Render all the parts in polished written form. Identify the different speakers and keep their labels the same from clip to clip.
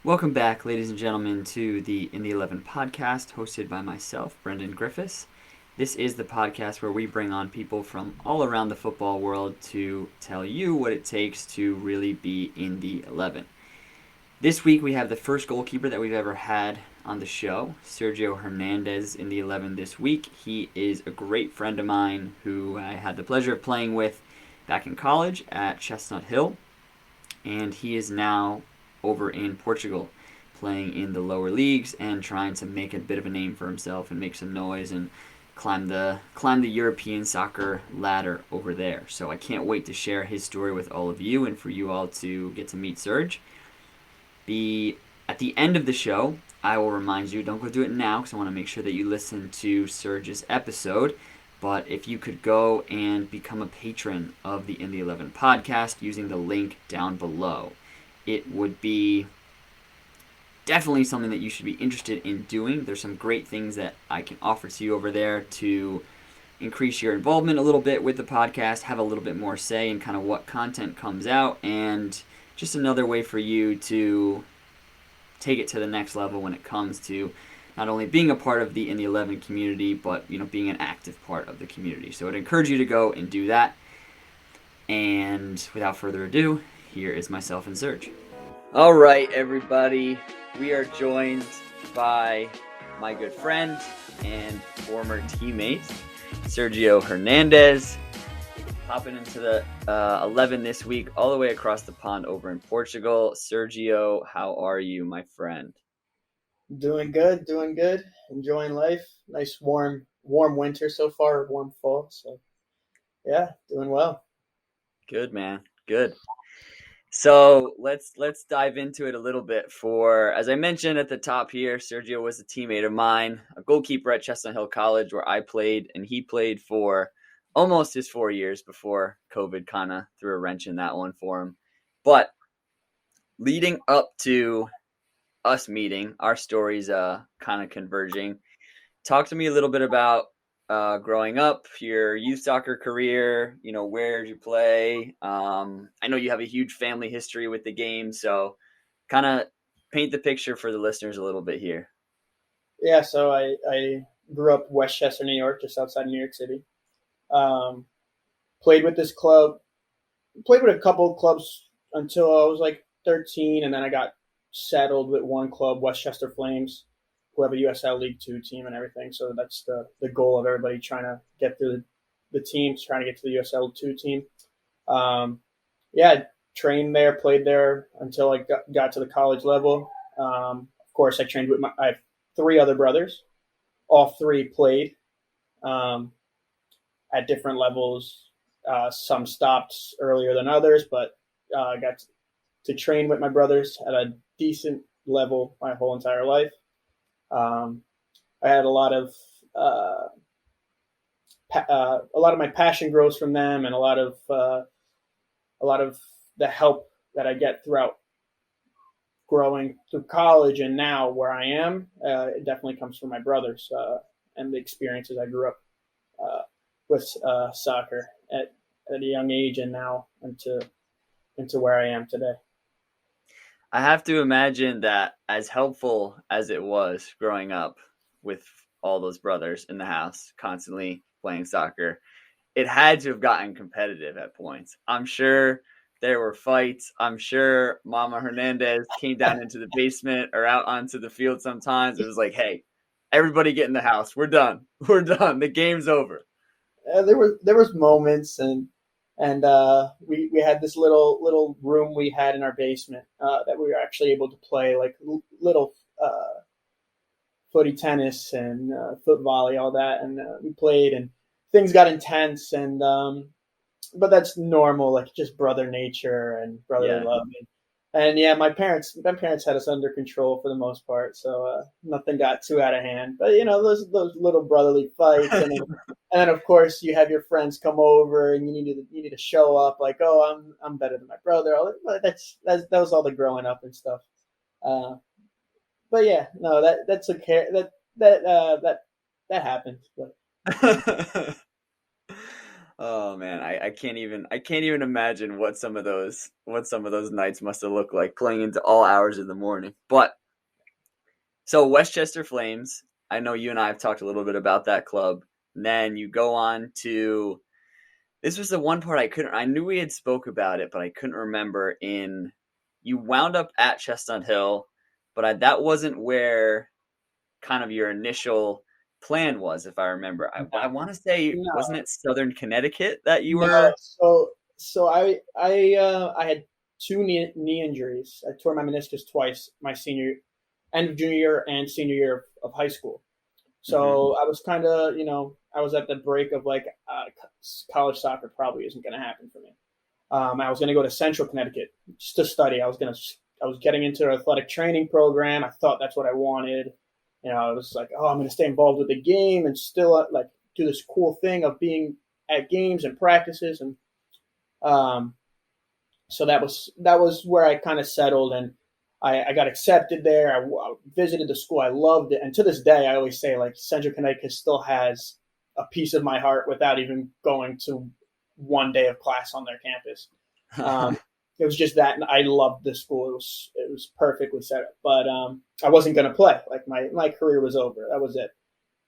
Speaker 1: Welcome back, ladies and gentlemen, to the In the 11 podcast, hosted by myself, Brendan Griffiths. This is the podcast where we bring on people from all around the football world to tell you what it takes to really be in the 11. This week we have the first goalkeeper that we've ever had on the show, Sergio Hernandez in the 11 this week. He is a great friend of mine who I had the pleasure of playing with back in college at Chestnut Hill, and he is now over in Portugal playing in the lower leagues and trying to make a bit of a name for himself and make some noise and climb the European soccer ladder over there. So I can't wait to share his story with all of you and for you all to get to meet Serge. At the end of the show, I will remind you, don't go do it now because I want to make sure that you listen to Serge's episode. But if you could go and become a patron of the In the 11 podcast using the link down below, it would be definitely something that you should be interested in doing. There's some great things that I can offer to you over there to increase your involvement a little bit with the podcast, have a little bit more say in kind of what content comes out, and just another way for you to take it to the next level when it comes to not only being a part of the In the 11 community, but being an active part of the community. So I'd encourage you to go and do that. And without further ado, here is myself and Serge. All right, everybody. We are joined by my good friend and former teammate, Sergio Hernandez, hopping into the 11 this week, all the way across the pond over in Portugal. Sergio, how are you, my friend?
Speaker 2: Doing good, doing good. Enjoying life. Nice warm winter so far, warm fall. So yeah, doing well.
Speaker 1: Good, man. Good. So let's dive into it a little bit. As I mentioned at the top here, Sergio was a teammate of mine, a goalkeeper at Chestnut Hill College where I played, and he played for almost his 4 years before COVID kind of threw a wrench in that one for him. But leading up to us meeting, our stories kind of converging. Talk to me a little bit about growing up, your youth soccer career, where did you play? I know you have a huge family history with the game, so kind of paint the picture for the listeners a little bit here.
Speaker 2: Yeah, so I grew up Westchester, New York, just outside New York City. Um, Played with this club, played with a couple of clubs until I was like 13, and then I got settled with one club, Westchester Flames, who have a USL League Two team and everything. So that's the goal of everybody trying to get through the teams, trying to get to the USL Two team. Yeah, I trained there, played there until I got to the college level. Of course, I trained with I have three other brothers. All three played um, at different levels. Some stopped earlier than others, but I got to train with my brothers at a decent level my whole entire life. Um, I had a lot of my passion grows from them, and a lot of the help that I get throughout growing through college and now where I am, it definitely comes from my brothers and the experiences I grew up uh, with soccer at a young age, and now into where I am today.
Speaker 1: I have to imagine that as helpful as it was growing up with all those brothers in the house constantly playing soccer, it had to have gotten competitive at points. I'm sure there were fights. I'm sure Mama Hernandez came down into the basement or out onto the field sometimes. It was like, hey, everybody get in the house. We're done. We're done. The game's over.
Speaker 2: There was moments, and we had this little room we had in our basement that we were actually able to play like little footy tennis and foot volley, all that, and we played, and things got intense, and but that's normal, like just brother nature and brotherly
Speaker 1: Yeah.
Speaker 2: love. And yeah, my parents had us under control for the most part, so nothing got too out of hand. But those little brotherly fights, and then of course you have your friends come over, and you need to show up like, oh, I'm better than my brother. That was all the growing up and stuff. Uh, but yeah, no, that's okay. That happened. But
Speaker 1: Oh man, I can't even imagine what some of those nights must have looked like playing into all hours of the morning. But so Westchester Flames, I know you and I have talked a little bit about that club. And then you go on to this was the one part I knew we had spoke about it, but I couldn't remember in you wound up at Chestnut Hill, but that wasn't where kind of your initial plan was, if I remember. I want to say,
Speaker 2: No,
Speaker 1: wasn't it Southern Connecticut that you
Speaker 2: no.
Speaker 1: were?
Speaker 2: So I had two knee injuries. I tore my meniscus twice, my senior end of junior year and senior year of high school.
Speaker 1: Hmm.
Speaker 2: So I was kind of, I was at the break of like college soccer probably isn't going to happen for me. I was going to go to Central Connecticut just to study. I was getting into an athletic training program. I thought that's what I wanted. I was like, oh, I'm going to stay involved with the game and still like do this cool thing of being at games and practices, and um, so that was where I kind of settled, and I got accepted there. I visited the school. I loved it, and to this day, I always say like Central Connecticut still has a piece of my heart without even going to one day of class on their campus. Um, it was just that, and I loved the school. It was perfectly set up, but I wasn't going to play. Like my career was over. That was it.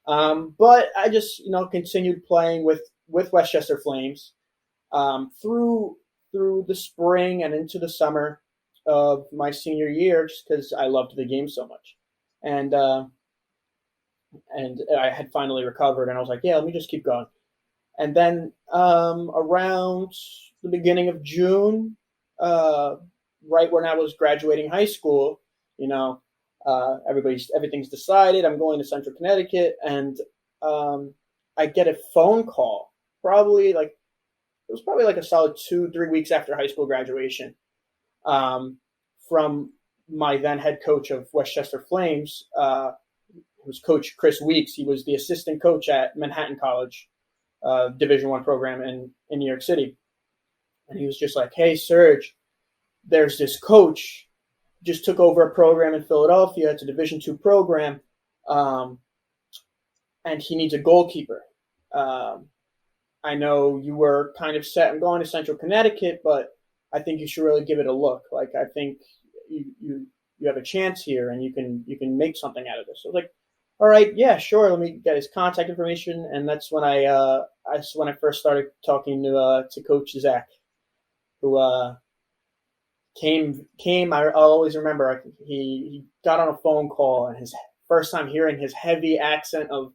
Speaker 2: But I just continued playing with Westchester Flames through the spring and into the summer of my senior year, just because I loved the game so much, and and I had finally recovered, and I was like, yeah, let me just keep going. And then around the beginning of June, uh, right when I was graduating high school, you know, everything's decided. I'm going to Central Connecticut, and I get a phone call. It was probably like a solid 2-3 weeks after high school graduation, um, from my then head coach of Westchester Flames. It was Coach Chris Weeks. He was the assistant coach at Manhattan College, Division One program in New York City, and he was just like, "Hey, Serge, there's this coach just took over a program in Philadelphia. It's a Division Two program, um, and he needs a goalkeeper. Um, I know you were kind of set on going to Central Connecticut, but I think you should really give it a look. Like I think you have a chance here, and you can make something out of this." So I was like, "All right, yeah, sure. Let me get his contact information." And that's when I first started talking to Coach Zach, who came. I'll always remember he got on a phone call, and his first time hearing his heavy accent of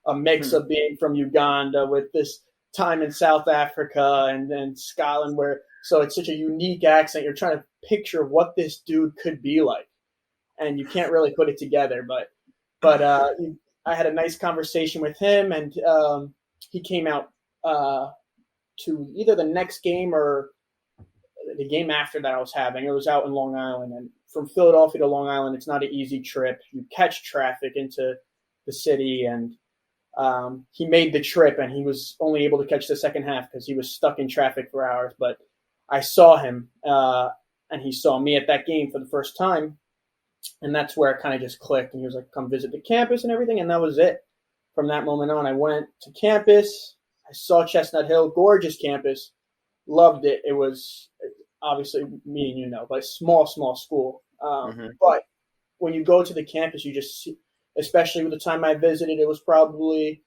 Speaker 2: a mix
Speaker 1: Hmm.
Speaker 2: of being from Uganda with this time in South Africa and Scotland, where so it's such a unique accent. You're trying to picture what this dude could be like, and you can't really put it together. But I had a nice conversation with him, and he came out to either the next game or the game after that I was having. It was out in Long Island, and from Philadelphia to Long Island, it's not an easy trip. You catch traffic into the city, and he made the trip, and he was only able to catch the second half because he was stuck in traffic for hours. But I saw him, and he saw me at that game for the first time, and that's where it kind of just clicked. And he was like, "Come visit the campus and everything," and that was it. From that moment on, I went to campus. I saw Chestnut Hill, gorgeous campus, loved it. It was obviously me and but small school.
Speaker 1: Hmm.
Speaker 2: But when you go to the campus, you just see, especially with the time I visited, it was probably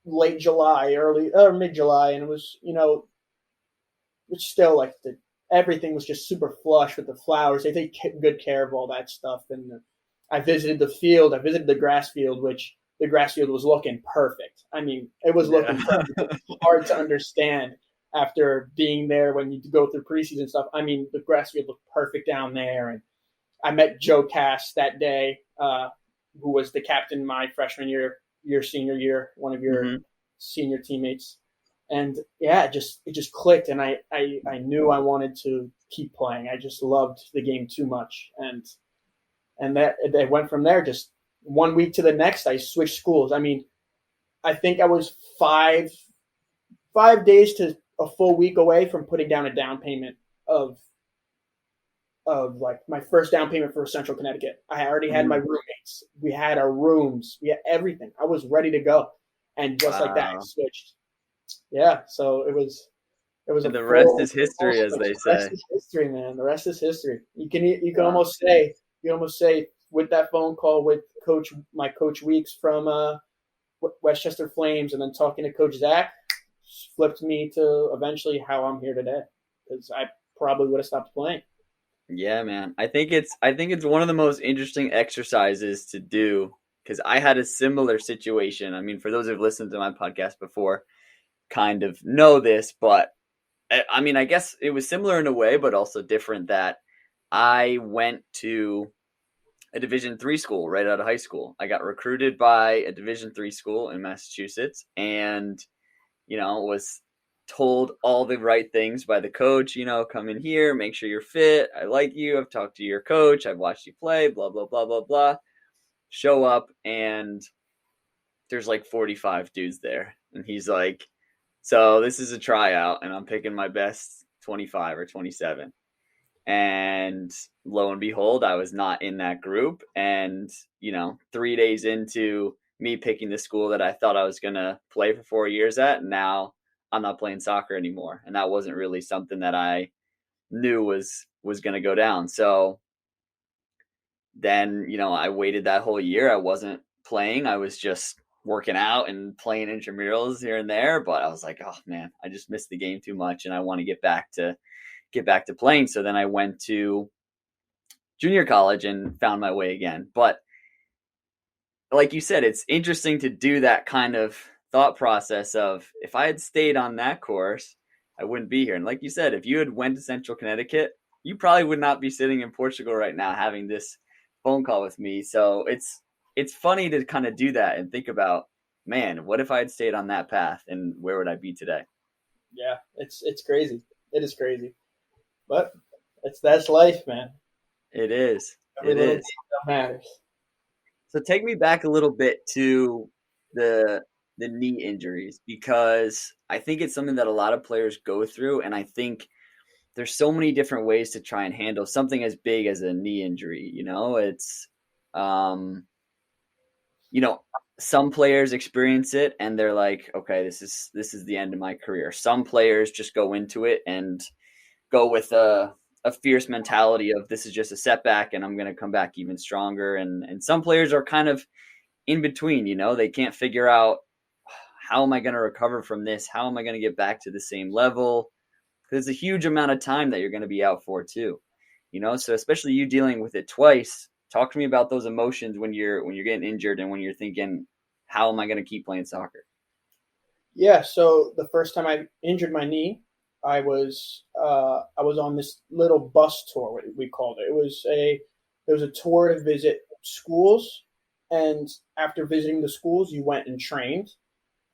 Speaker 2: late July, early or mid July, and it was it's still like everything was just super flush with the flowers. They take good care of all that stuff. And I visited the field. I visited the grass field, which the grass field was looking perfect. I mean, it was
Speaker 1: Yeah.
Speaker 2: looking perfect. It's hard to understand after being there when you go through preseason stuff. I mean, the grass field looked perfect down there. And I met Joe Cass that day, who was the captain my freshman year, your senior year, one of your
Speaker 1: Hmm.
Speaker 2: senior teammates. And yeah, it just clicked, and I knew I wanted to keep playing. I just loved the game too much, and that it went from there. Just 1 week to the next, I switched schools. I mean, I think I was 5 days to a full week away from putting down a down payment of like my first down payment for Central Connecticut. I already had my
Speaker 1: Hmm.
Speaker 2: roommates. We had our rooms. We had everything. I was ready to go, and just like that, I
Speaker 1: Wow.
Speaker 2: switched. Yeah, so it was a
Speaker 1: And the rest
Speaker 2: full
Speaker 1: is history, as
Speaker 2: switch.
Speaker 1: they
Speaker 2: The rest
Speaker 1: say.
Speaker 2: is history, man. The rest is history. You can
Speaker 1: Wow.
Speaker 2: almost say with that phone call with my coach Weeks from Westchester Flames, and then talking to Coach Zach, flipped me to eventually how I'm here today, because I probably would have stopped playing.
Speaker 1: Yeah, man. I think it's one of the most interesting exercises to do because I had a similar situation. I mean, for those who've listened to my podcast before, kind of know this, but I mean, I guess it was similar in a way, but also different that I went to a Division 3 school right out of high school. I got recruited by a Division 3 school in Massachusetts, and was told all the right things by the coach. Come in here, make sure you're fit. I like you. I've talked to your coach. I've watched you play. Blah blah blah blah blah. Show up, and there's like 45 dudes there, and he's like, "So this is a tryout, and I'm picking my best 25 or 27." And lo and behold, I was not in that group. And 3 days into me picking the school that I thought I was gonna play for 4 years at, now I'm not playing soccer anymore, and that wasn't really something that I knew was gonna go down. So then I waited that whole year. I wasn't playing. I was just working out and playing intramurals here and there, but I was like, oh man, I just missed the game too much, and I want to get back to playing. So then I went to junior college and found my way again. But like you said, it's interesting to do that kind of thought process of, if I had stayed on that course, I wouldn't be here. And like you said, if you had went to Central Connecticut, you probably would not be sitting in Portugal right now having this phone call with me. So it's funny to kind of do that and think about, man, what if I had stayed on that path, and where would I be today?
Speaker 2: Yeah, it's crazy. It is crazy, but that's life, man.
Speaker 1: It is.
Speaker 2: Every
Speaker 1: It
Speaker 2: little
Speaker 1: is.
Speaker 2: detail matters.
Speaker 1: So take me back a little bit to the the knee injuries, because I think it's something that a lot of players go through, and I think there's so many different ways to try and handle something as big as a knee injury. It's um you know some players experience it and they're like, okay, this is the end of my career. Some players just go into it and go with a fierce mentality of, this is just a setback and I'm going to come back even stronger. And some players are kind of in between. They can't figure out, how am I going to recover from this? How am I going to get back to the same level? Because it's a huge amount of time that you're going to be out for too. So especially you dealing with it twice. Talk to me about those emotions when you're getting injured and when you're thinking, how am I going to keep playing soccer?
Speaker 2: Yeah, so the first time I injured my knee, I was on this little bus tour. What we called it. It was a tour to visit schools, and after visiting the schools, you went and trained,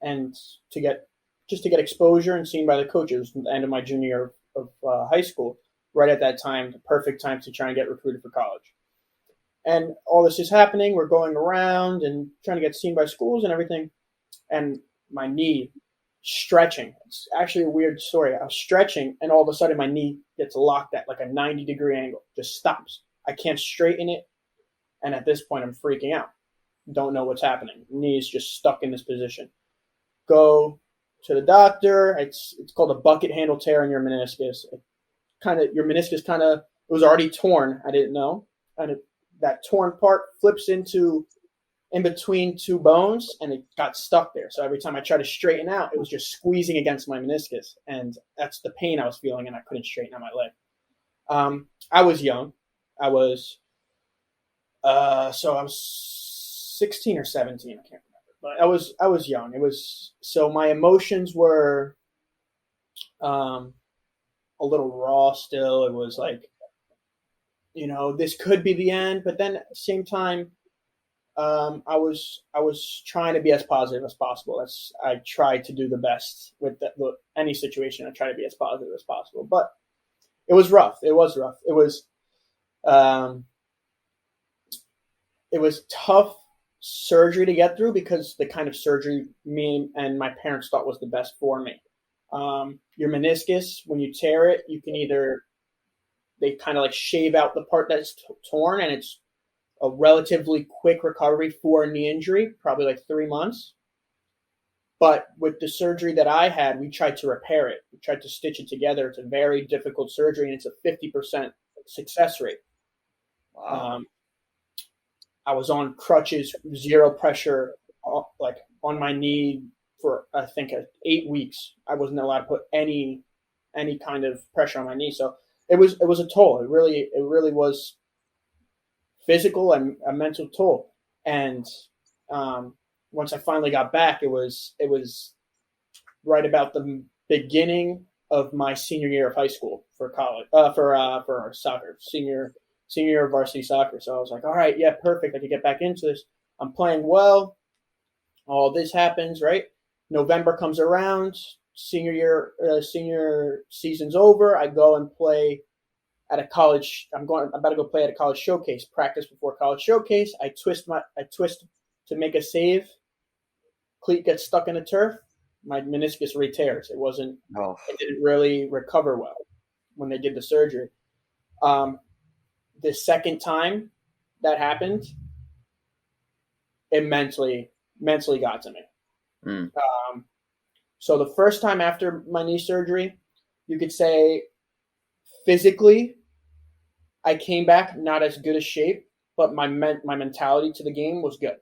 Speaker 2: and to get to get exposure and seen by the coaches. At the end of my junior year of high school, right at that time, the perfect time to try and get recruited for college. And all this is happening. We're going around and trying to get seen by schools and everything, and my knee stretching. It's actually a weird story. I was stretching, and all of a sudden, my knee gets locked at like a 90-degree angle, just stops. I can't straighten it. And at this point, I'm freaking out. Don't know what's happening. Knee is just stuck in this position. Go to the doctor. It's called a bucket handle tear in your meniscus. Your meniscus it was already torn. I didn't know, and that torn part flips into in between two bones, and it got stuck there. So every time I tried to straighten out, it was just squeezing against my meniscus, and that's the pain I was feeling, and I couldn't straighten out my leg. I was young. I was so I was 16 or 17. I can't remember, but I was young. It was so my emotions were a little raw still. It was like, this could be the end, but then at the same time, I was trying to be as positive as possible. I tried to do the best with any situation. I try to be as positive as possible, but it was rough. It was rough. Um, it was tough surgery to get through, because the kind of surgery me and my parents thought was the best for me. Your meniscus, when you tear it, you can either they kind of like shave out the part that's torn, and it's a relatively quick recovery for a knee injury, probably like 3 months. But with the surgery that I had, we tried to repair it. We tried to stitch it together. It's a very difficult surgery, and it's a 50% success rate.
Speaker 1: Wow.
Speaker 2: Um, I was on crutches, zero pressure, like on my knee for I think 8 weeks. I wasn't allowed to put any kind of pressure on my knee. So it was a toll. It really was physical and a mental toll. And um, once I finally got back, it was right about the beginning of my senior year of high school for college for soccer senior year of varsity soccer. So I was like, all right, yeah, perfect. I could get back into this. I'm playing well. All this happens, right? November comes around. Senior season's over. I go and play at a college. I'm about to go play at a college showcase. Practice before college showcase. I twist to make a save. Cleat gets stuck in the turf. My meniscus re-tears. It wasn't.
Speaker 1: Oh.
Speaker 2: It didn't really recover well when they did the surgery. Um, the second time that happened, it mentally got to me.
Speaker 1: Mm.
Speaker 2: So the first time after my knee surgery, you could say physically, I came back not as good a shape, but my mentality to the game was good.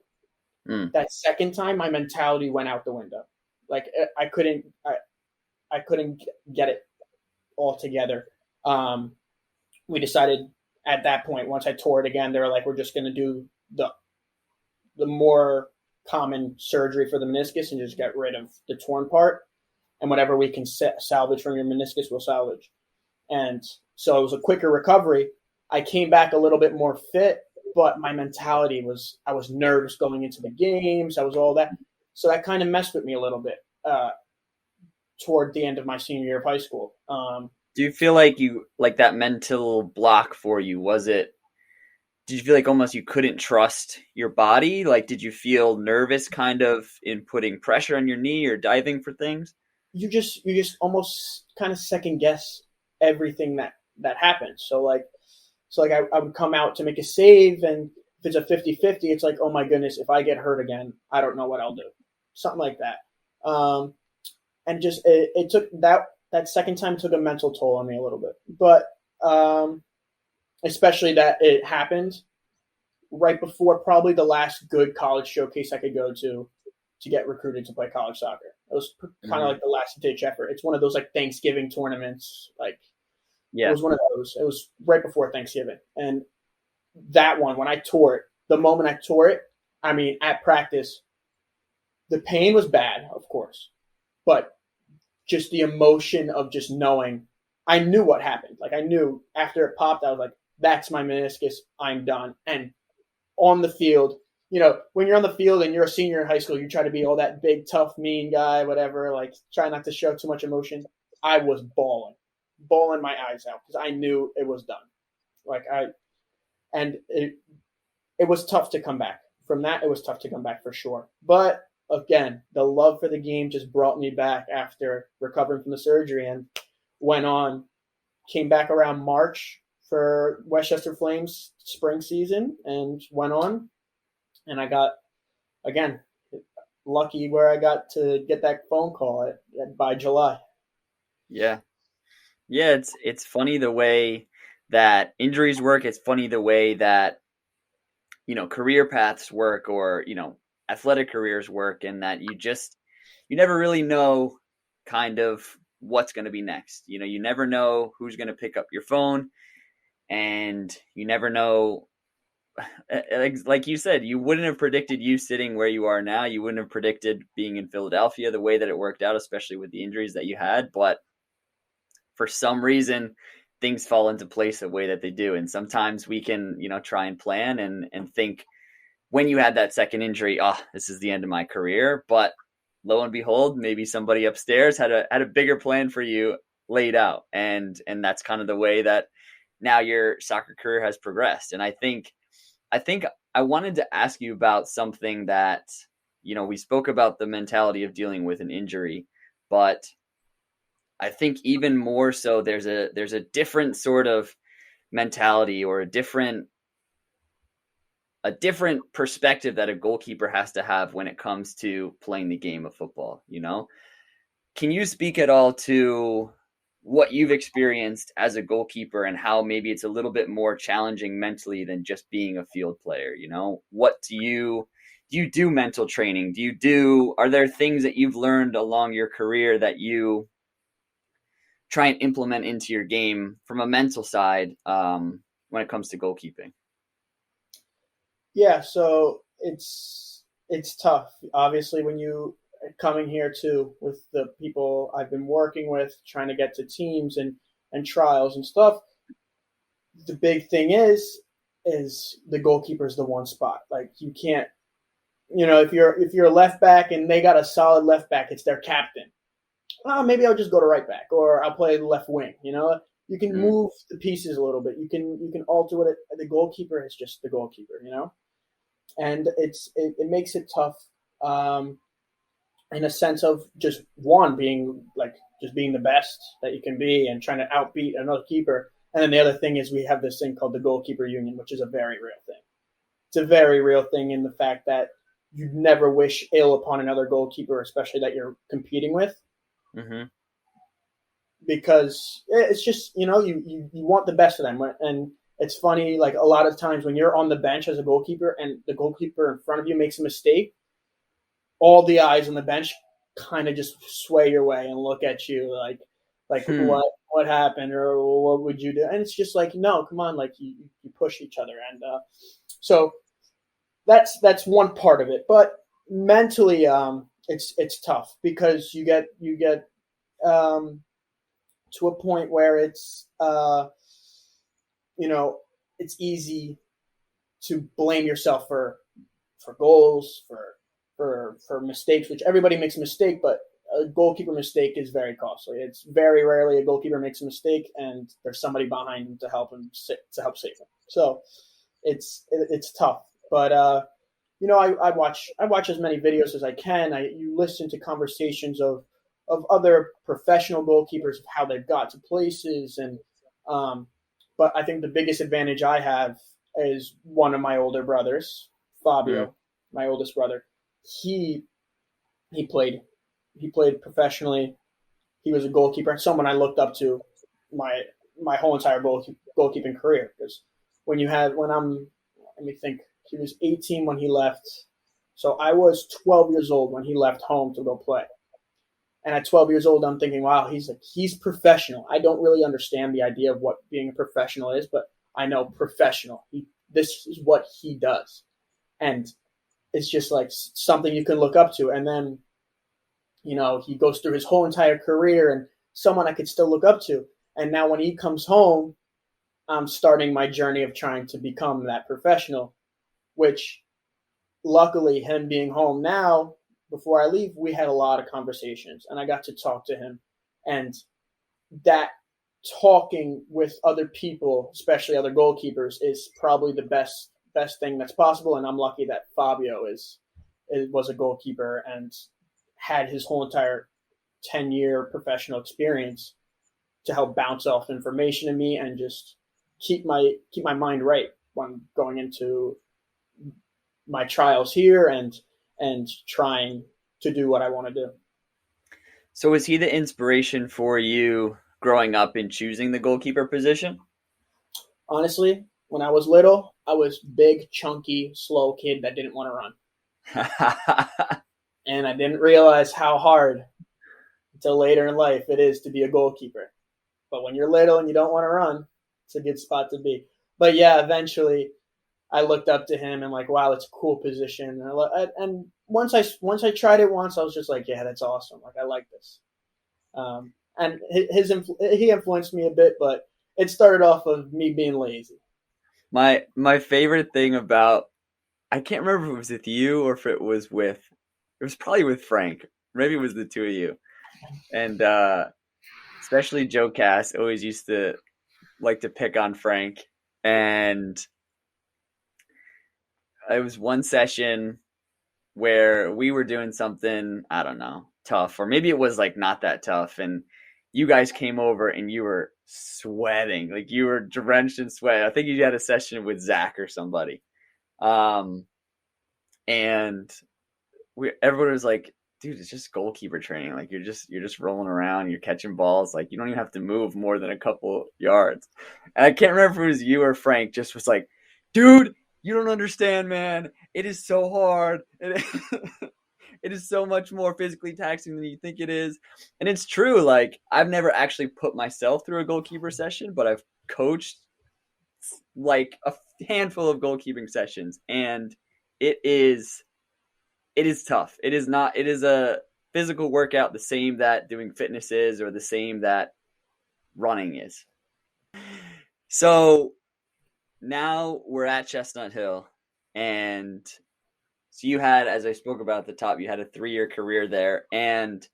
Speaker 1: Mm.
Speaker 2: That second time, my mentality went out the window. Like I couldn't get it all together. We decided at that point, once I tore it again, they were like, we're just going to do the more common surgery for the meniscus and just get rid of the torn part. And whatever we can salvage from your meniscus, we'll salvage. And so it was a quicker recovery. I came back a little bit more fit, but my mentality was I was nervous going into the games. I was all that. So that kind of messed with me a little bit toward the end of my senior year of high school.
Speaker 1: Do you feel like that mental block for you? Did you feel like almost you couldn't trust your body? Like, did you feel nervous kind of in putting pressure on your knee or diving for things?
Speaker 2: You just almost kind of second guess everything that happens. So I would come out to make a save, and if it's a 50-50, it's like, oh my goodness, if I get hurt again, I don't know what I'll do. Something like that. And just it took that second time took a mental toll on me a little bit. But especially that it happened right before probably the last good college showcase I could go to get recruited to play college soccer. It was kind of like the last ditch effort. It's one of those like Thanksgiving tournaments. Like it
Speaker 1: Yeah.
Speaker 2: was one of those. It was right before Thanksgiving, and that one when I tore it, the moment I tore it, I mean at practice, the pain was bad, of course, but just the emotion of just knowing, I knew what happened. Like I knew after it popped, I was like, that's my meniscus. I'm done. And on the field, when you're on the field and you're a senior in high school, you try to be all that big, tough, mean guy, whatever, like try not to show too much emotion. I was bawling my eyes out because I knew it was done. And it was tough to come back. From that, it was tough to come back for sure. But again, the love for the game just brought me back after recovering from the surgery and came back around March for Westchester Flames spring season and went on. And I got, again, lucky where I got to get that phone call by July.
Speaker 1: Yeah. Yeah, it's funny the way that injuries work. It's funny the way that, career paths work or, athletic careers work, and that you never really know kind of what's going to be next. You never know who's going to pick up your phone, and you never know. Like you said, you wouldn't have predicted you sitting where you are now. You wouldn't have predicted being in Philadelphia the way that it worked out, especially with the injuries that you had. But for some reason, things fall into place the way that they do. And sometimes we can, try and plan and think when you had that second injury, this is the end of my career. But lo and behold, maybe somebody upstairs had a bigger plan for you laid out. And that's kind of the way that now your soccer career has progressed. And I think I wanted to ask you about something that, we spoke about the mentality of dealing with an injury, but I think even more so there's a different sort of mentality or a different a different perspective that a goalkeeper has to have when it comes to playing the game of football, you know? Can you speak at all to what you've experienced as a goalkeeper and how maybe it's a little bit more challenging mentally than just being a field player, you know? What do you do mental training? Are there things that you've learned along your career that you try and implement into your game from a mental side when it comes to goalkeeping?
Speaker 2: Yeah, so it's tough. Obviously, when you coming here too with the people I've been working with, trying to get to teams and trials and stuff. The big thing is the goalkeeper's the one spot. Like you can't, if you're a left back and they got a solid left back, it's their captain. Oh, maybe I'll just go to right back or I'll play left wing. You can move the pieces a little bit. You can alter it. The goalkeeper is just the goalkeeper. And it makes it tough in a sense of just one being the best that you can be and trying to outbeat another keeper. And then the other thing is we have this thing called the goalkeeper union, which is a very real thing. It's a very real thing in the fact that you'd never wish ill upon another goalkeeper, especially that you're competing with.
Speaker 1: Mm-hmm.
Speaker 2: Because it's just, you want the best for them. And it's funny, like a lot of times when you're on the bench as a goalkeeper and the goalkeeper in front of you makes a mistake, all the eyes on the bench kind of just sway your way and look at you like what happened or what would you do? And it's just like, no, come on, like you push each other. And so that's one part of it. But mentally, it's tough because you get to a point where it's it's easy to blame yourself for goals, for mistakes, which everybody makes a mistake, but a goalkeeper mistake is very costly. It's very rarely a goalkeeper makes a mistake and there's somebody behind him to help save him. So it's tough. But I watch as many videos as I can. You listen to conversations of other professional goalkeepers, of how they've got to places. And but I think the biggest advantage I have is one of my older brothers, Fabio, my oldest brother. He played professionally. He was a goalkeeper and someone I looked up to my whole entire goalkeeping career. Because let me think, he was 18 when he left. So I was 12 years old when he left home to go play. And at 12 years old, I'm thinking, wow, he's professional. I don't really understand the idea of what being a professional is, but I know professional. This is what he does. And it's just like something you can look up to. And then, he goes through his whole entire career and someone I could still look up to. And now when he comes home, I'm starting my journey of trying to become that professional, which luckily him being home now, before I leave, we had a lot of conversations and I got to talk to him. And that talking with other people, especially other goalkeepers, is probably the best thing that's possible. And I'm lucky that Fabio was a goalkeeper and had his whole entire 10-year professional experience to help bounce off information in me and just keep my mind right when going into my trials here and trying to do what I want to do.
Speaker 1: So was he the inspiration for you growing up in choosing the goalkeeper position?
Speaker 2: Honestly, when I was little, I was big, chunky, slow kid that didn't want to run. And I didn't realize how hard until later in life it is to be a goalkeeper. But when you're little and you don't want to run, it's a good spot to be. But yeah, eventually I looked up to him and like, wow, it's a cool position. And once I tried it once, I was just like, yeah, that's awesome. Like, I like this. And he influenced me a bit, but it started off of me being lazy.
Speaker 1: My favorite thing about, I can't remember if it was with you or if it was probably with Frank. Maybe it was the two of you. And especially Joe Cass always used to like to pick on Frank. And it was one session where we were doing something, I don't know, tough, or maybe it was like not that tough. And you guys came over and you were sweating, like you were drenched in sweat. I think you had a session with Zach or somebody. Um, and everyone was like, dude, it's just goalkeeper training. Like you're just rolling around, you're catching balls. Like you don't even have to move more than a couple yards. And I can't remember if it was you or Frank. Just was like, dude, you don't understand, man. It is so hard. It is so much more physically taxing than you think it is. And it's true. Like I've never actually put myself through a goalkeeper session, but I've coached like a handful of goalkeeping sessions, and it is it is tough. It is not. It is a physical workout, the same that doing fitness is, or the same that running is. So now we're at Chestnut Hill, and so you had, as I spoke about at the top, you had a 3-year career there, and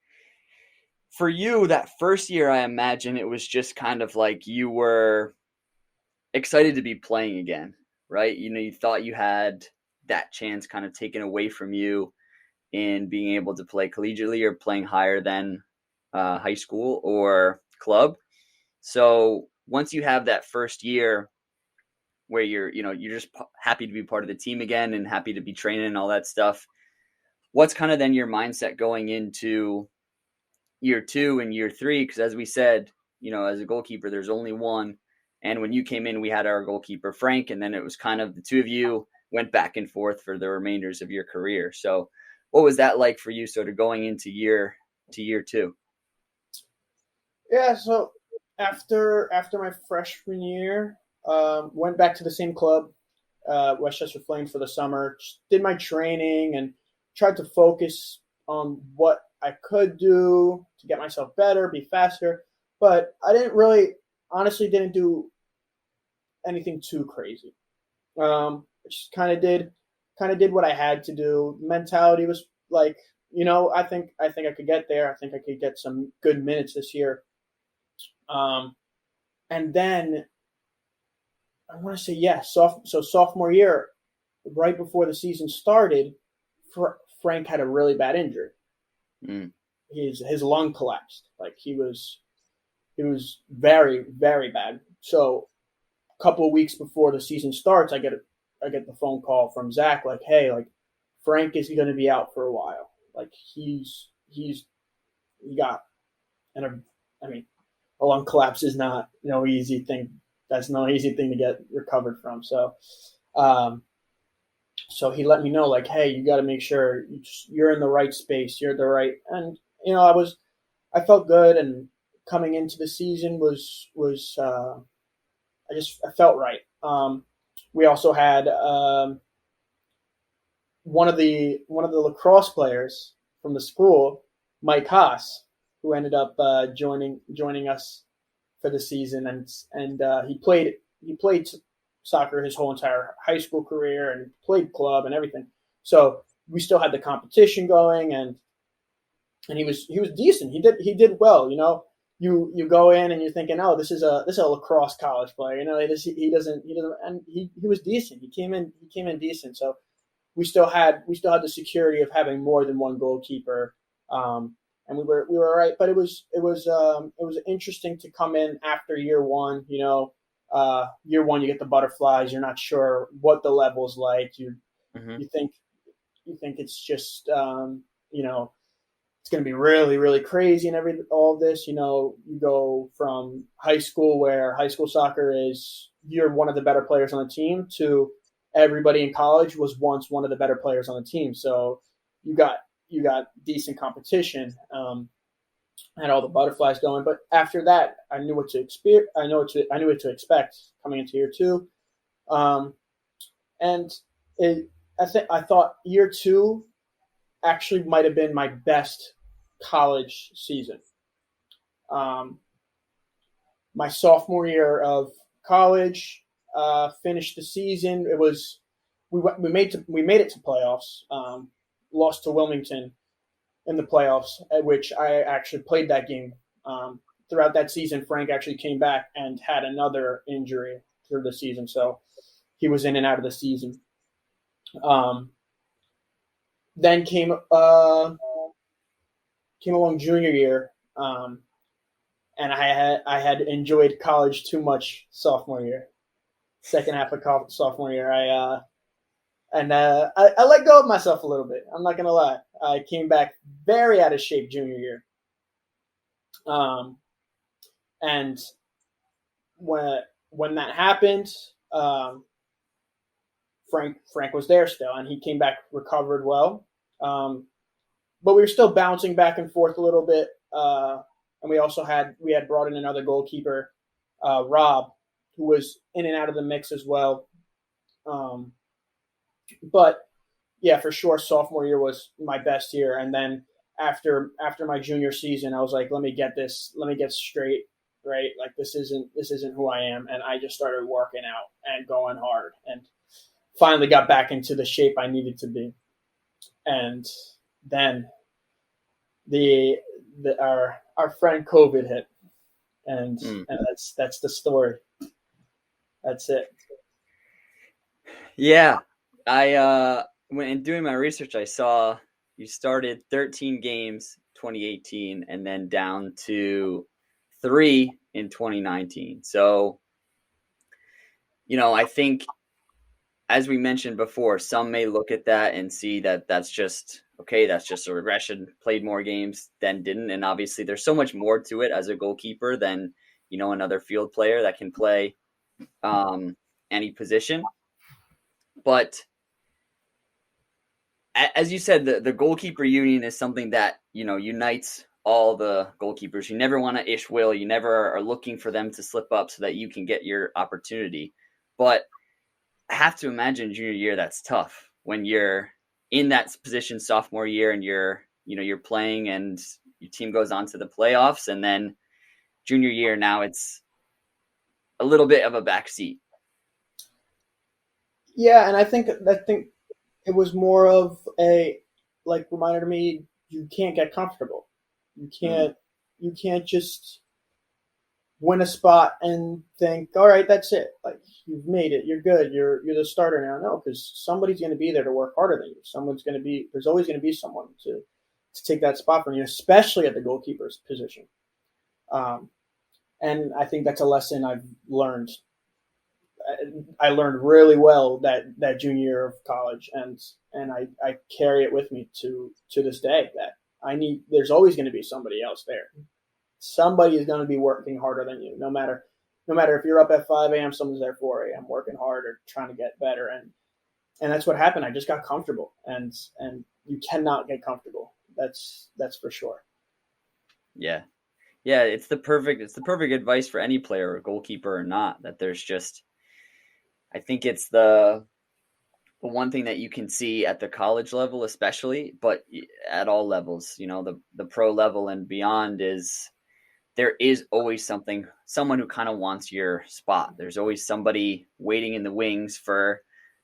Speaker 1: for you, that first year, I imagine it was just kind of like you were excited to be playing again, right? You know, you thought you had that chance kind of taken away from you in being able to play collegiately or playing higher than high school or club. So once you have that first year where you're just happy to be part of the team again and happy to be training and all that stuff, what's kind of then your mindset going into year 2 and year 3? Because as we said, as a goalkeeper, there's only one. And when you came in, we had our goalkeeper, Frank, and then it was kind of the two of you went back and forth for the remainders of your career. So what was that like for you sort of going into year 2?
Speaker 2: Yeah, so after my freshman year, went back to the same club, Westchester Flames, for the summer. Just did my training and tried to focus on what I could do to get myself better, be faster. But I honestly didn't do anything too crazy. Just kind of did what I had to do. Mentality was like, I think I could get there. I think I could get some good minutes this year. Um, and then I want to say, yeah, sophomore year, right before the season started, Frank had a really bad injury.
Speaker 1: Mm.
Speaker 2: His lung collapsed. Like he was very, very bad. So a couple of weeks before the season starts, I get the phone call from Zach, like, hey, like Frank is going to be out for a while. Like he got, and I mean, a lung collapse is not no easy thing. That's no easy thing to get recovered from. Um, so he let me know, like, hey, you got to make sure you're in the right space. You're the right, and I felt good, and coming into the season was I felt right. We also had one of the lacrosse players from the school, Mike Haas, who ended up joining us for the season, and he played soccer his whole entire high school career and played club and everything. So we still had the competition going, and he was decent. He did well. You go in and you're thinking, oh, this is a lacrosse college player. He doesn't, and he was decent. He came in decent. So we still had the security of having more than one goalkeeper, and we were all right. But it was interesting to come in after year one. Year one you get the butterflies. You're not sure what the level's like.
Speaker 1: Mm-hmm.
Speaker 2: You think it's just it's going to be really, really crazy and all this. You go from high school, where high school soccer is you're one of the better players on the team, to everybody in college was once one of the better players on the team. So you got decent competition, had all the butterflies going. But after that, I knew what to expect. I knew what to expect coming into year two, and I thought year two actually might have been my best college season. Um, my sophomore year of college, finished the season. It was we made it to playoffs. Lost to Wilmington in the playoffs, at which I actually played that game. Throughout that season, Frank actually came back and had another injury through the season, so he was in and out of the season. Um, then came along junior year, and I had enjoyed college too much sophomore year. Second half of sophomore year, And I let go of myself a little bit. I'm not gonna lie. I came back very out of shape junior year. And when that happened, um, Frank was there still, and he came back recovered well. But we were still bouncing back and forth a little bit. And we had brought in another goalkeeper, Rob, who was in and out of the mix as well. But yeah, for sure, sophomore year was my best year. And then after my junior season, I was like, let me get straight, right? Like this isn't who I am. And I just started working out and going hard, and finally got back into the shape I needed to be. And then our friend COVID hit, and that's the story. That's it.
Speaker 1: Yeah, I when doing my research, I saw you started 13 games 2018 and then down to 3 in 2019. So, I think, as we mentioned before, some may look at that and see that that's just a regression. Played more games than didn't, and obviously there's so much more to it as a goalkeeper than another field player that can play any position. But as you said, the goalkeeper union is something that unites all the goalkeepers. You never want to ish will. You never are looking for them to slip up so that you can get your opportunity. But I have to imagine junior year that's tough when you're in that position sophomore year and you're playing and your team goes on to the playoffs, and then junior year now it's a little bit of a backseat.
Speaker 2: Yeah, and I think it was more of a reminder to me, you can't get comfortable. You can't just win a spot and think, all right, that's it. Like, you've made it. You're good. You're the starter now. No, because somebody's going to be there to work harder than you. There's always going to be someone to take that spot from you, especially at the goalkeeper's position. And I think that's a lesson I've learned. I learned really well that junior year of college, and I carry it with me to this day, that there's always going to be somebody else there. Somebody is going to be working harder than you, no matter if you're up at 5 a.m., someone's there 4 a.m. working hard or trying to get better. And that's what happened. I just got comfortable, and you cannot get comfortable. That's for sure.
Speaker 1: Yeah. Yeah, it's the perfect advice for any player, a goalkeeper or not, that there's just, I think it's the one thing that you can see at the college level especially, but at all levels, the pro level and beyond, is there is always someone who kind of wants your spot. There's always somebody waiting in the wings for,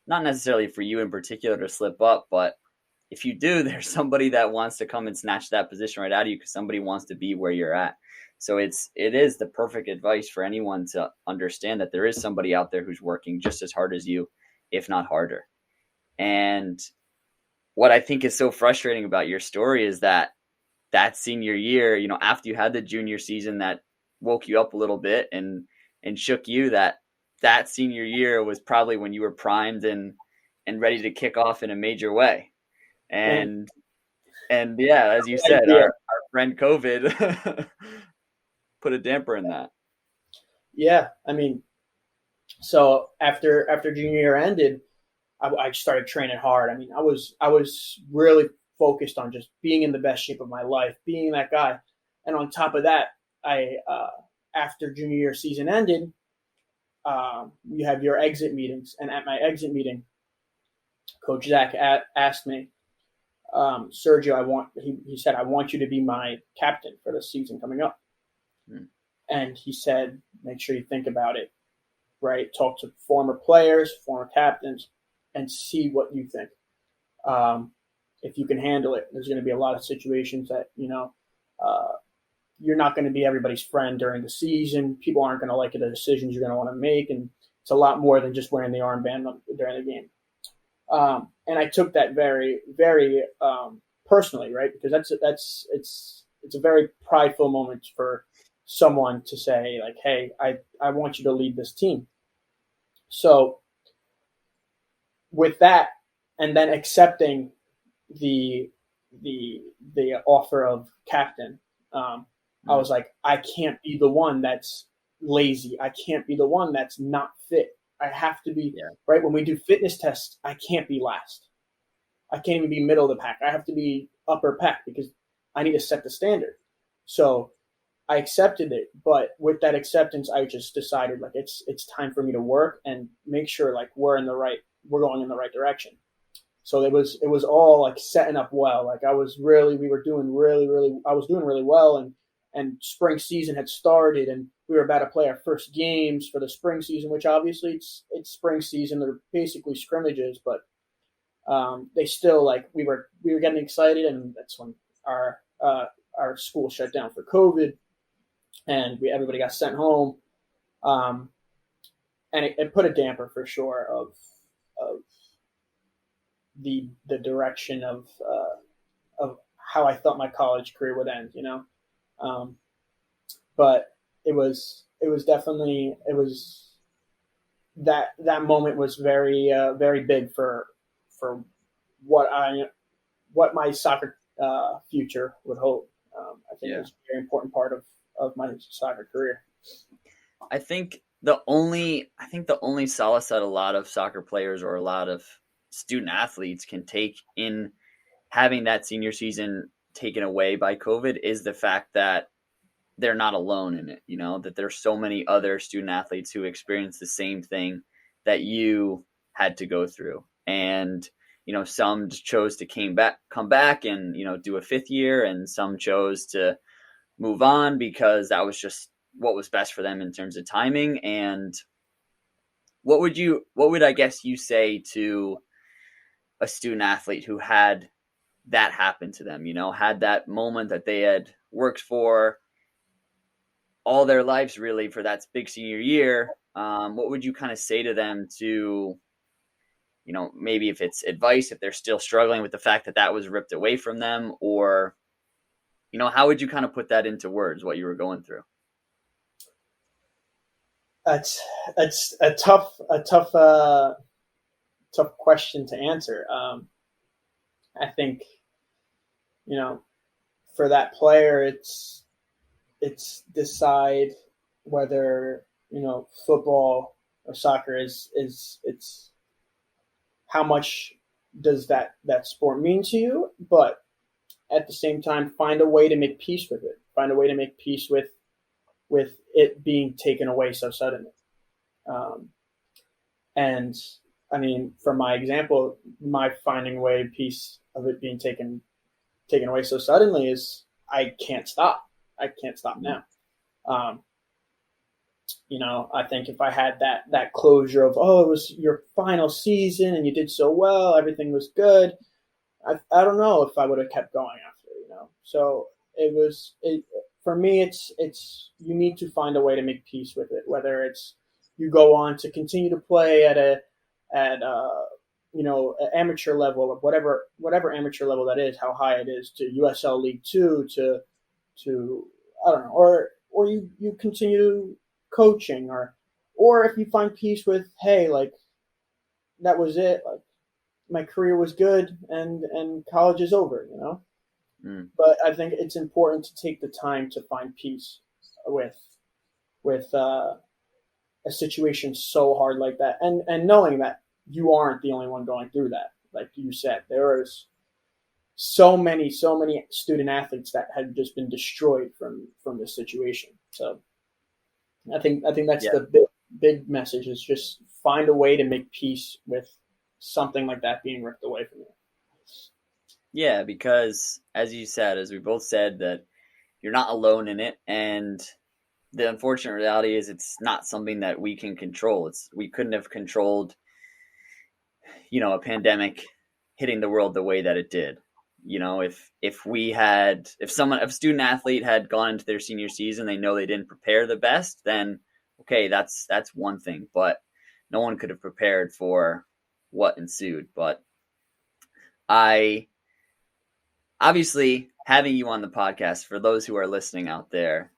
Speaker 1: not necessarily for you in particular to slip up, but if you do, there's somebody that wants to come and snatch that position right out of you because somebody wants to be where you're at. So it is the perfect advice for anyone to understand that there is somebody out there who's working just as hard as you, if not harder. And what I think is so frustrating about your story is that senior year, after you had the junior season that woke you up a little bit and shook you, that senior year was probably when you were primed and ready to kick off in a major way. And yeah, as you said, our friend COVID put a damper in that.
Speaker 2: Yeah, I mean, so after junior year ended, I started training hard. I mean, I was really focused on just being in the best shape of my life, being that guy. And on top of that, after junior year season ended, you have your exit meetings. And at my exit meeting, Coach Zach asked me, Sergio, he said, I want you to be my captain for the season coming up. And he said, make sure you think about it, right? Talk to former players, former captains, and see what you think. If you can handle it, there's going to be a lot of situations that, you're not going to be everybody's friend during the season. People aren't going to like the decisions you're going to want to make. And it's a lot more than just wearing the armband during the game. And I took that very, very personally, right? Because it's a very prideful moment for someone to say, like, hey, I want you to lead this team. So with that, and then accepting the the offer of captain. I was like, I can't be the one that's lazy. I can't be the one that's not fit. I have to be right. When we do fitness tests, I can't be last. I can't even be middle of the pack. I have to be upper pack because I need to set the standard. So I accepted it, but with that acceptance, I just decided like it's time for me to work and make sure like we're going in the right direction. So it was all like setting up well. Like I was doing really well, and spring season had started, and we were about to play our first games for the spring season, which obviously it's spring season. They're basically scrimmages, but they still like we were getting excited, and that's when our school shut down for COVID, and everybody got sent home, and it put a damper for sure of the direction of how I thought my college career would end, but it was definitely that moment was very very big for what my soccer future would hold. I think it was a very important part of my soccer career.
Speaker 1: I think the only solace that a lot of soccer players or a lot of student athletes can take in having that senior season taken away by COVID is the fact that they're not alone in it, that there's so many other student athletes who experience the same thing that you had to go through. And, some chose to come back and, do a fifth year, and some chose to move on because that was just what was best for them in terms of timing. And what would I guess you say to a student athlete who had that happen to them, had that moment that they had worked for all their lives really for that big senior year? What would you kind of say to them to, maybe if it's advice, if they're still struggling with the fact that that was ripped away from them, or, how would you kind of put that into words, what you were going through?
Speaker 2: That's a tough question to answer. I think, for that player, it's decide whether, football or soccer is it's how much does that sport mean to you, but at the same time, find a way to make peace with it. Find a way to make peace with it being taken away so suddenly. And I mean, for my example, my finding a way peace of it being taken away so suddenly is I can't stop. I can't stop now. I think if I had that closure of, it was your final season and you did so well, everything was good, I don't know if I would have kept going after, So for me, it's you need to find a way to make peace with it, whether it's you go on to continue to play at an amateur level, or whatever amateur level that is, how high it is, to USL League Two, to I don't know, or you continue coaching, or if you find peace with, hey, like that was it, like my career was good and college is over, But I think it's important to take the time to find peace with a situation so hard like that, and knowing that you aren't the only one going through that. Like you said, there is so many student athletes that had just been destroyed from this situation. So I think that's the big message, is just find a way to make peace with something like that being ripped away from you.
Speaker 1: Yeah, because as we both said, that you're not alone in it, and the unfortunate reality is it's not something that we can control. We couldn't have controlled, a pandemic hitting the world the way that it did. If a student athlete had gone into their senior season, they know they didn't prepare the best, then okay, that's one thing. But no one could have prepared for what ensued. But obviously, having you on the podcast, for those who are listening out there,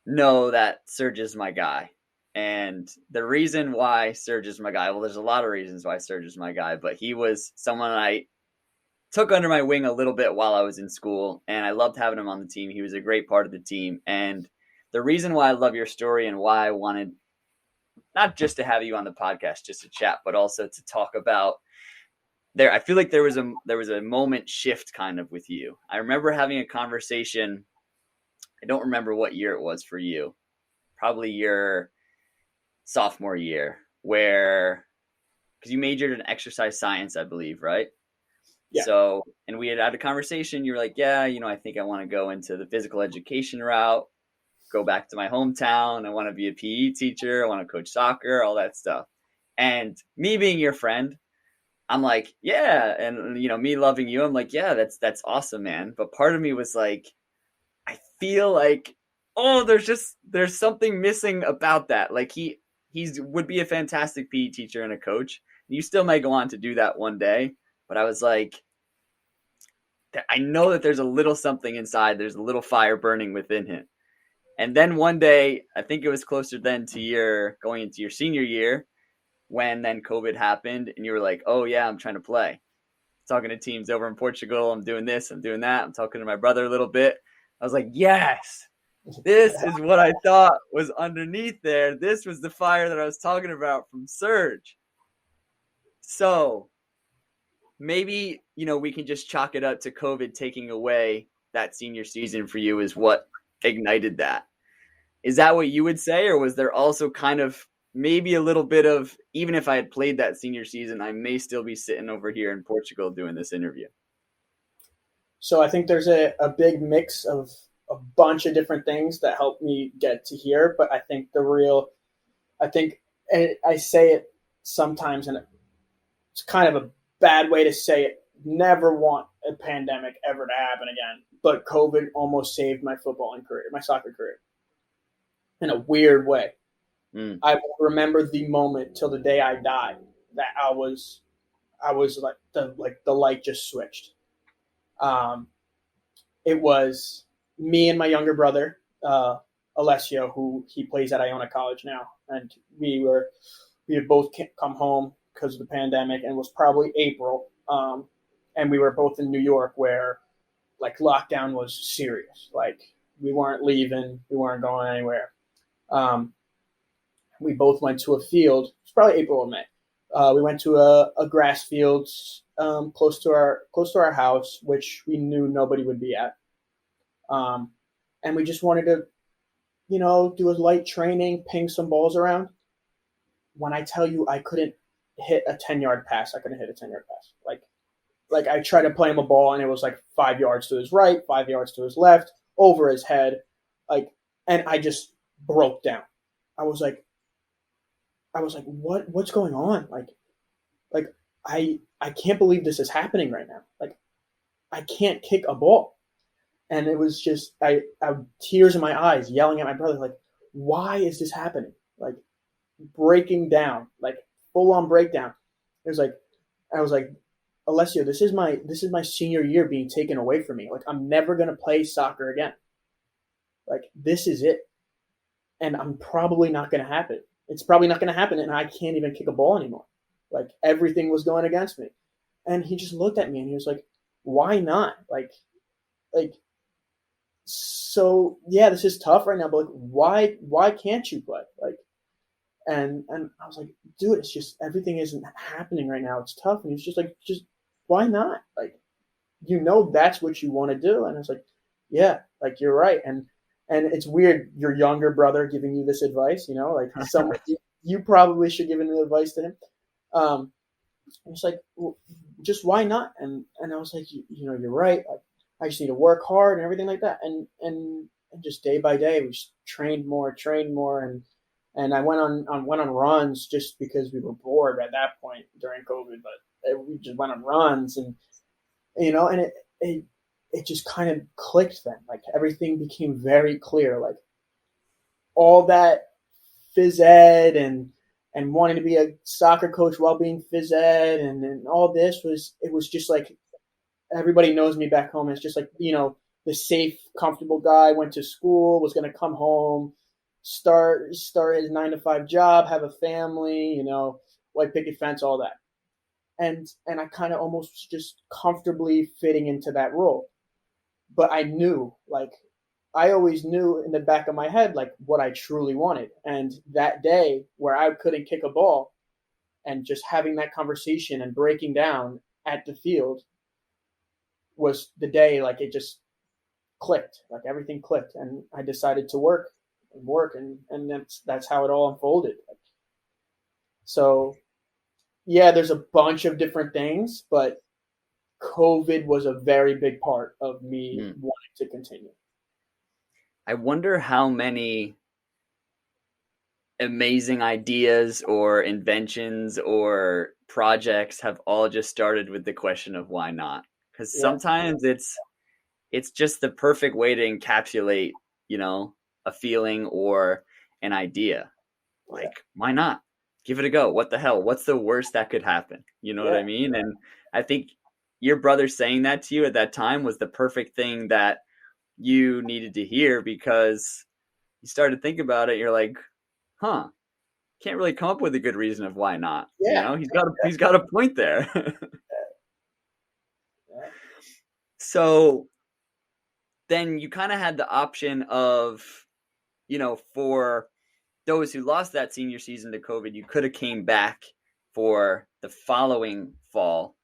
Speaker 1: know that Serge is my guy. And the reason why Serge is my guy, well, there's a lot of reasons why Serge is my guy, but he was someone I took under my wing a little bit while I was in school, and I loved having him on the team. He was a great part of the team. And the reason why I love your story and why I wanted not just to have you on the podcast, just to chat, but also to talk about there. I feel like there was a moment shift kind of with you. I remember having a conversation. I don't remember what year it was for you. Probably your sophomore year, where because you majored in exercise science, I believe, right?
Speaker 2: Yeah.
Speaker 1: So, and we had a conversation. You're like, yeah, I think I want to go into the physical education route, go back to my hometown. I want to be a PE teacher. I want to coach soccer, all that stuff. And me being your friend, I'm like, yeah. And, me loving you, I'm like, yeah, that's awesome, man. But part of me was like, I feel like, oh, there's something missing about that. Like he's would be a fantastic PE teacher and a coach. You still might go on to do that one day. But I was like, I know that there's a little something inside. There's a little fire burning within him. And then one day, I think it was closer then to your going into your senior year, when then COVID happened, and you were like, oh yeah, I'm trying to play. Talking to teams over in Portugal. I'm doing this, I'm doing that. I'm talking to my brother a little bit. I was like, yes, this is what I thought was underneath there. This was the fire that I was talking about from Serge. So maybe, we can just chalk it up to COVID taking away that senior season for you is what ignited that. Is that what you would say? Or was there also kind of maybe a little bit of, even if I had played that senior season, I may still be sitting over here in Portugal doing this interview?
Speaker 2: So I think there's a big mix of a bunch of different things that helped me get to here. But I think and I say it sometimes, and it's kind of a bad way to say it. Never want a pandemic ever to happen again. But COVID almost saved my my soccer career, in a weird way. I will remember the moment till the day I die that I was like the light just switched. It was me and my younger brother, Alessio, who he plays at Iona College now, and we had both come home because of the pandemic, and it was probably April, and we were both in New York, where like lockdown was serious. Like we weren't leaving, we weren't going anywhere. We both went to a field. It's probably April or May. We went to a grass field close to our house, which we knew nobody would be at. And we just wanted to, do a light training, ping some balls around. When I tell you I couldn't hit a 10-yard pass, I couldn't hit a 10-yard pass. Like I tried to play him a ball, and it was like 5 yards to his right, 5 yards to his left, over his head, and I just broke down. I was like, what's going on? Like I can't believe this is happening right now. Like I can't kick a ball. And it was just, I tears in my eyes, yelling at my brother, like, why is this happening? Like breaking down, like full on breakdown. I was like, Alessio, this is my senior year being taken away from me. Like I'm never going to play soccer again. Like this is it. And I'm probably not going to happen. It's probably not going to happen. And I can't even kick a ball anymore. Like everything was going against me. And he just looked at me and he was like, why not? Like, so yeah, this is tough right now, but like, why can't you play? Like, and I was like, dude, it's just, everything isn't happening right now. It's tough. And he was just like, just why not? Like, that's what you want to do. And I was like, yeah, like you're right. And it's weird, your younger brother giving you this advice, like you probably should give the advice to him. I was like, well, just why not? And I was like, you're right. Like, I just need to work hard and everything like that. And just day by day, we just trained more, and I went on runs just because we were bored at that point during COVID. But we just went on runs, and and it just kind of clicked then. Like everything became very clear. Like all that phys ed and wanting to be a soccer coach while being phys ed and all this was just like, everybody knows me back home. It's just like, the safe, comfortable guy, went to school, was going to come home, start his 9 to 5 job, have a family, white picket fence, all that. And I kind of almost was just comfortably fitting into that role. But I knew, like, I always knew in the back of my head, like, what I truly wanted. And that day where I couldn't kick a ball, and just having that conversation and breaking down at the field was the day, like, it just clicked, like everything clicked, and I decided to work, and that's how it all unfolded. So yeah, there's a bunch of different things, but COVID was a very big part of me wanting to continue.
Speaker 1: I wonder how many amazing ideas or inventions or projects have all just started with the question of why not? Because sometimes it's just the perfect way to encapsulate, a feeling or an idea. Like, why not? Give it a go. What the hell? What's the worst that could happen? You know what I mean? And I think your brother saying that to you at that time was the perfect thing that you needed to hear, because you started to think about it. You're like, huh, can't really come up with a good reason of why not. He's got a point there. So then you kind of had the option of, for those who lost that senior season to COVID, you could have came back for the following fall.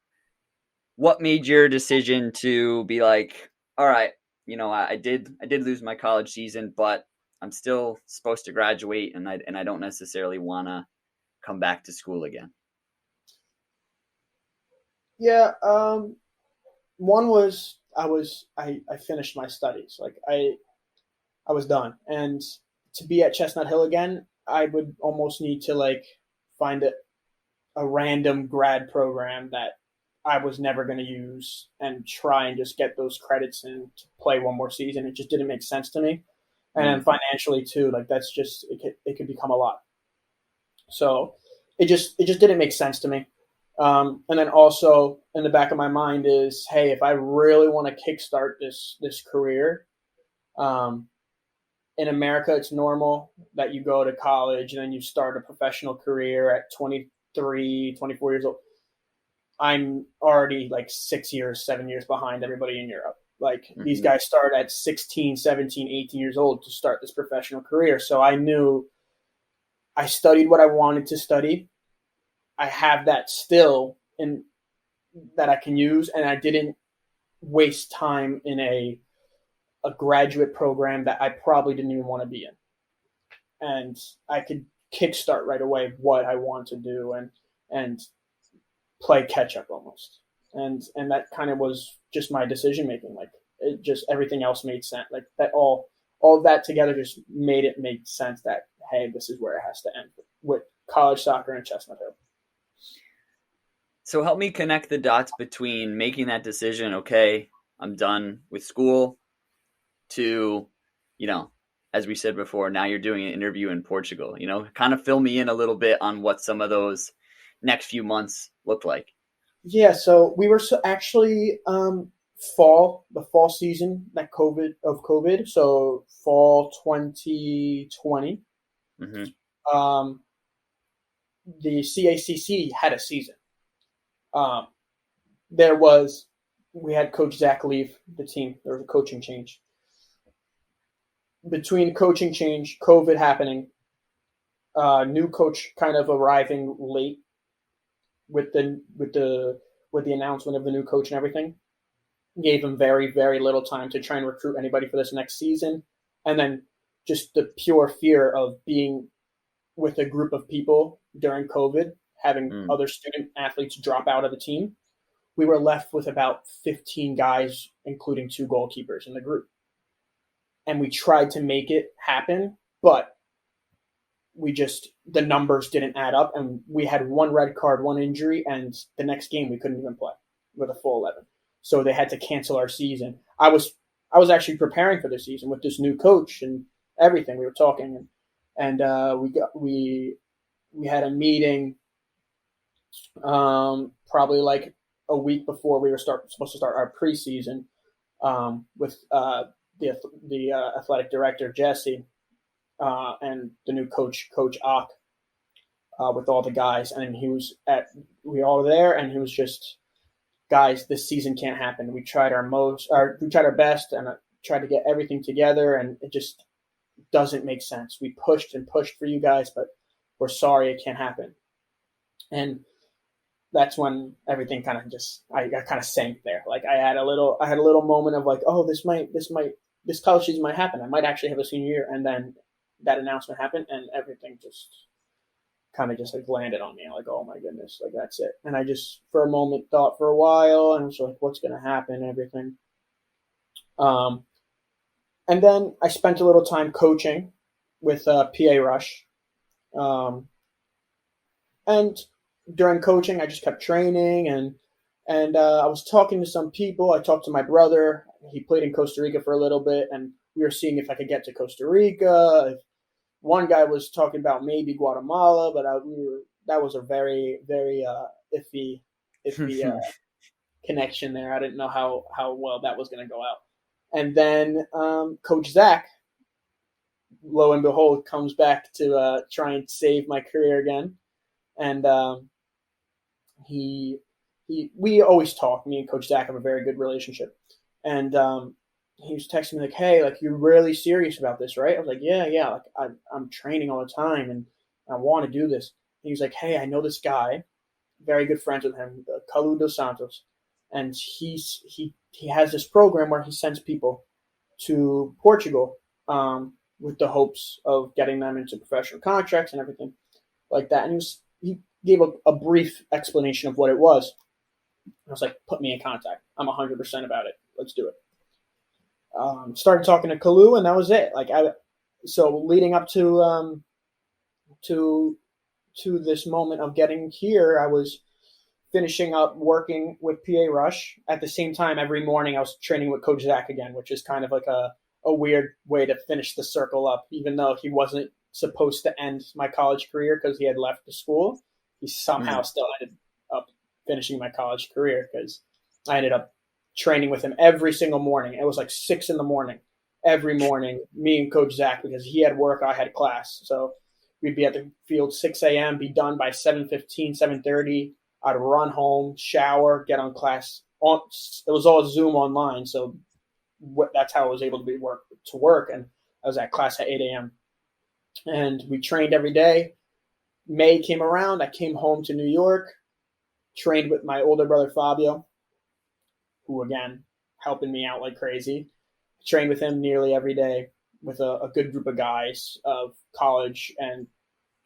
Speaker 1: What made your decision to be like, all right, I did lose my college season, but I'm still supposed to graduate, and I don't necessarily want to come back to school again?
Speaker 2: Yeah, one was I finished my studies. Like, I was done, and to be at Chestnut Hill again, I would almost need to, like, find a random grad program that I was never going to use and try and just get those credits and to play one more season. It just didn't make sense to me. And then financially too, like, that's just, it could become a lot. So it just didn't make sense to me. And then also in the back of my mind is, hey, if I really want to kickstart this career, in America, it's normal that you go to college and then you start a professional career at 23, 24 years old. I'm already like 6 years, 7 years behind everybody in Europe. Like, these guys start at 16, 17, 18 years old to start this professional career. So I knew I studied what I wanted to study. I have that still in that I can use, and I didn't waste time in a graduate program that I probably didn't even want to be in. And I could kickstart right away what I want to do and play catch up almost. And that kind of was just my decision making. Like, it just, everything else made sense. Like, that all that together just made it make sense that, hey, this is where it has to end with college soccer and Chestnut Hill.
Speaker 1: So help me connect the dots between making that decision, okay, I'm done with school, to, as we said before, now you're doing an interview in Portugal. Kind of fill me in a little bit on what some of those next few months looked like.
Speaker 2: Yeah, so we were actually the fall season that COVID, so fall 2020. The CACC had a season. We had Coach Zach leave the team. There was a coaching change. Between coaching change, COVID happening, new coach kind of arriving late with the announcement of the new coach and everything, gave him very, very little time to try and recruit anybody for this next season. And then just the pure fear of being with a group of people during COVID, having other student athletes drop out of the team. We were left with about 15 guys, including 2 goalkeepers in the group. And we tried to make it happen, but the numbers didn't add up, and we had 1 red card, 1 injury, and the next game we couldn't even play with a full 11. So they had to cancel our season. I was actually preparing for the season with this new coach and everything. We were talking, and we had a meeting probably like a week before we were supposed to start our preseason with the athletic director, Jesse. and the new coach, Coach Ock, with all the guys, and we all were there, and he was just, guys, this season can't happen. We tried we tried our best, and tried to get everything together, and it just doesn't make sense. We pushed and pushed for you guys, but we're sorry it can't happen. And that's when everything kind of I kind of sank there. Like I had a little moment of like, oh, this college season might happen. I might actually have a senior year, and then that announcement happened, and everything just kind of just like landed on me. Like, oh my goodness, like that's it. And I just for a moment thought for a while, and was like, what's gonna happen? And everything. And then I spent a little time coaching with PA Rush, and during coaching, I just kept training, and I was talking to some people. I talked to my brother. He played in Costa Rica for a little bit, and we were seeing if I could get to Costa Rica. One guy was talking about maybe Guatemala, but that was a very, very iffy connection there. I didn't know how well that was going to go out. And then Coach Zach, lo and behold, comes back to try and save my career again. And we always talk. Me and Coach Zach have a very good relationship. And he was texting me like, hey, like, you're really serious about this, right? I was like, yeah. Like, I'm training all the time, and I want to do this. And he was like, hey, I know this guy, very good friends with him, Calu dos Santos. And he has this program where he sends people to Portugal with the hopes of getting them into professional contracts and everything like that. And he gave a brief explanation of what it was. I was like, put me in contact. I'm 100% about it. Let's do it. Started talking to Kalu, and that was it. So leading up to this moment of getting here, I was finishing up working with PA Rush. At the same time, every morning I was training with Coach Zach again, which is kind of like a weird way to finish the circle up, even though he wasn't supposed to end my college career because he had left the school. He somehow still ended up finishing my college career because I ended up training with him every single morning. It was like 6 a.m. every morning, me and Coach Zach, because he had work, I had class. So we'd be at the field 6 a.m., be done by 7:15, 7:30. I'd run home, shower, get on class. It was all Zoom online, so that's how I was able to work. And I was at class at 8 a.m. And we trained every day. May came around. I came home to New York, trained with my older brother Fabio, who, again, helping me out like crazy. Trained with him nearly every day with a good group of guys of college and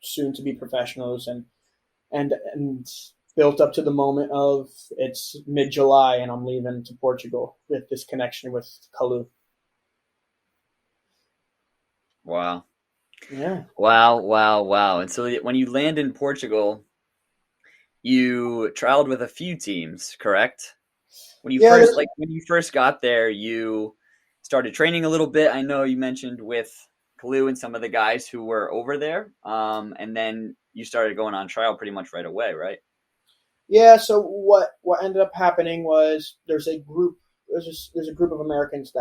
Speaker 2: soon-to-be professionals, and built up to the moment of it's mid-July and I'm leaving to Portugal with this connection with Kalu.
Speaker 1: Wow.
Speaker 2: Yeah.
Speaker 1: Wow. And so when you land in Portugal, you trialed with a few teams, correct? When you first got there, you started training a little bit. I know you mentioned with Kalu and some of the guys who were over there, and then you started going on trial pretty much right away, right?
Speaker 2: Yeah. So what ended up happening was there's a group of Americans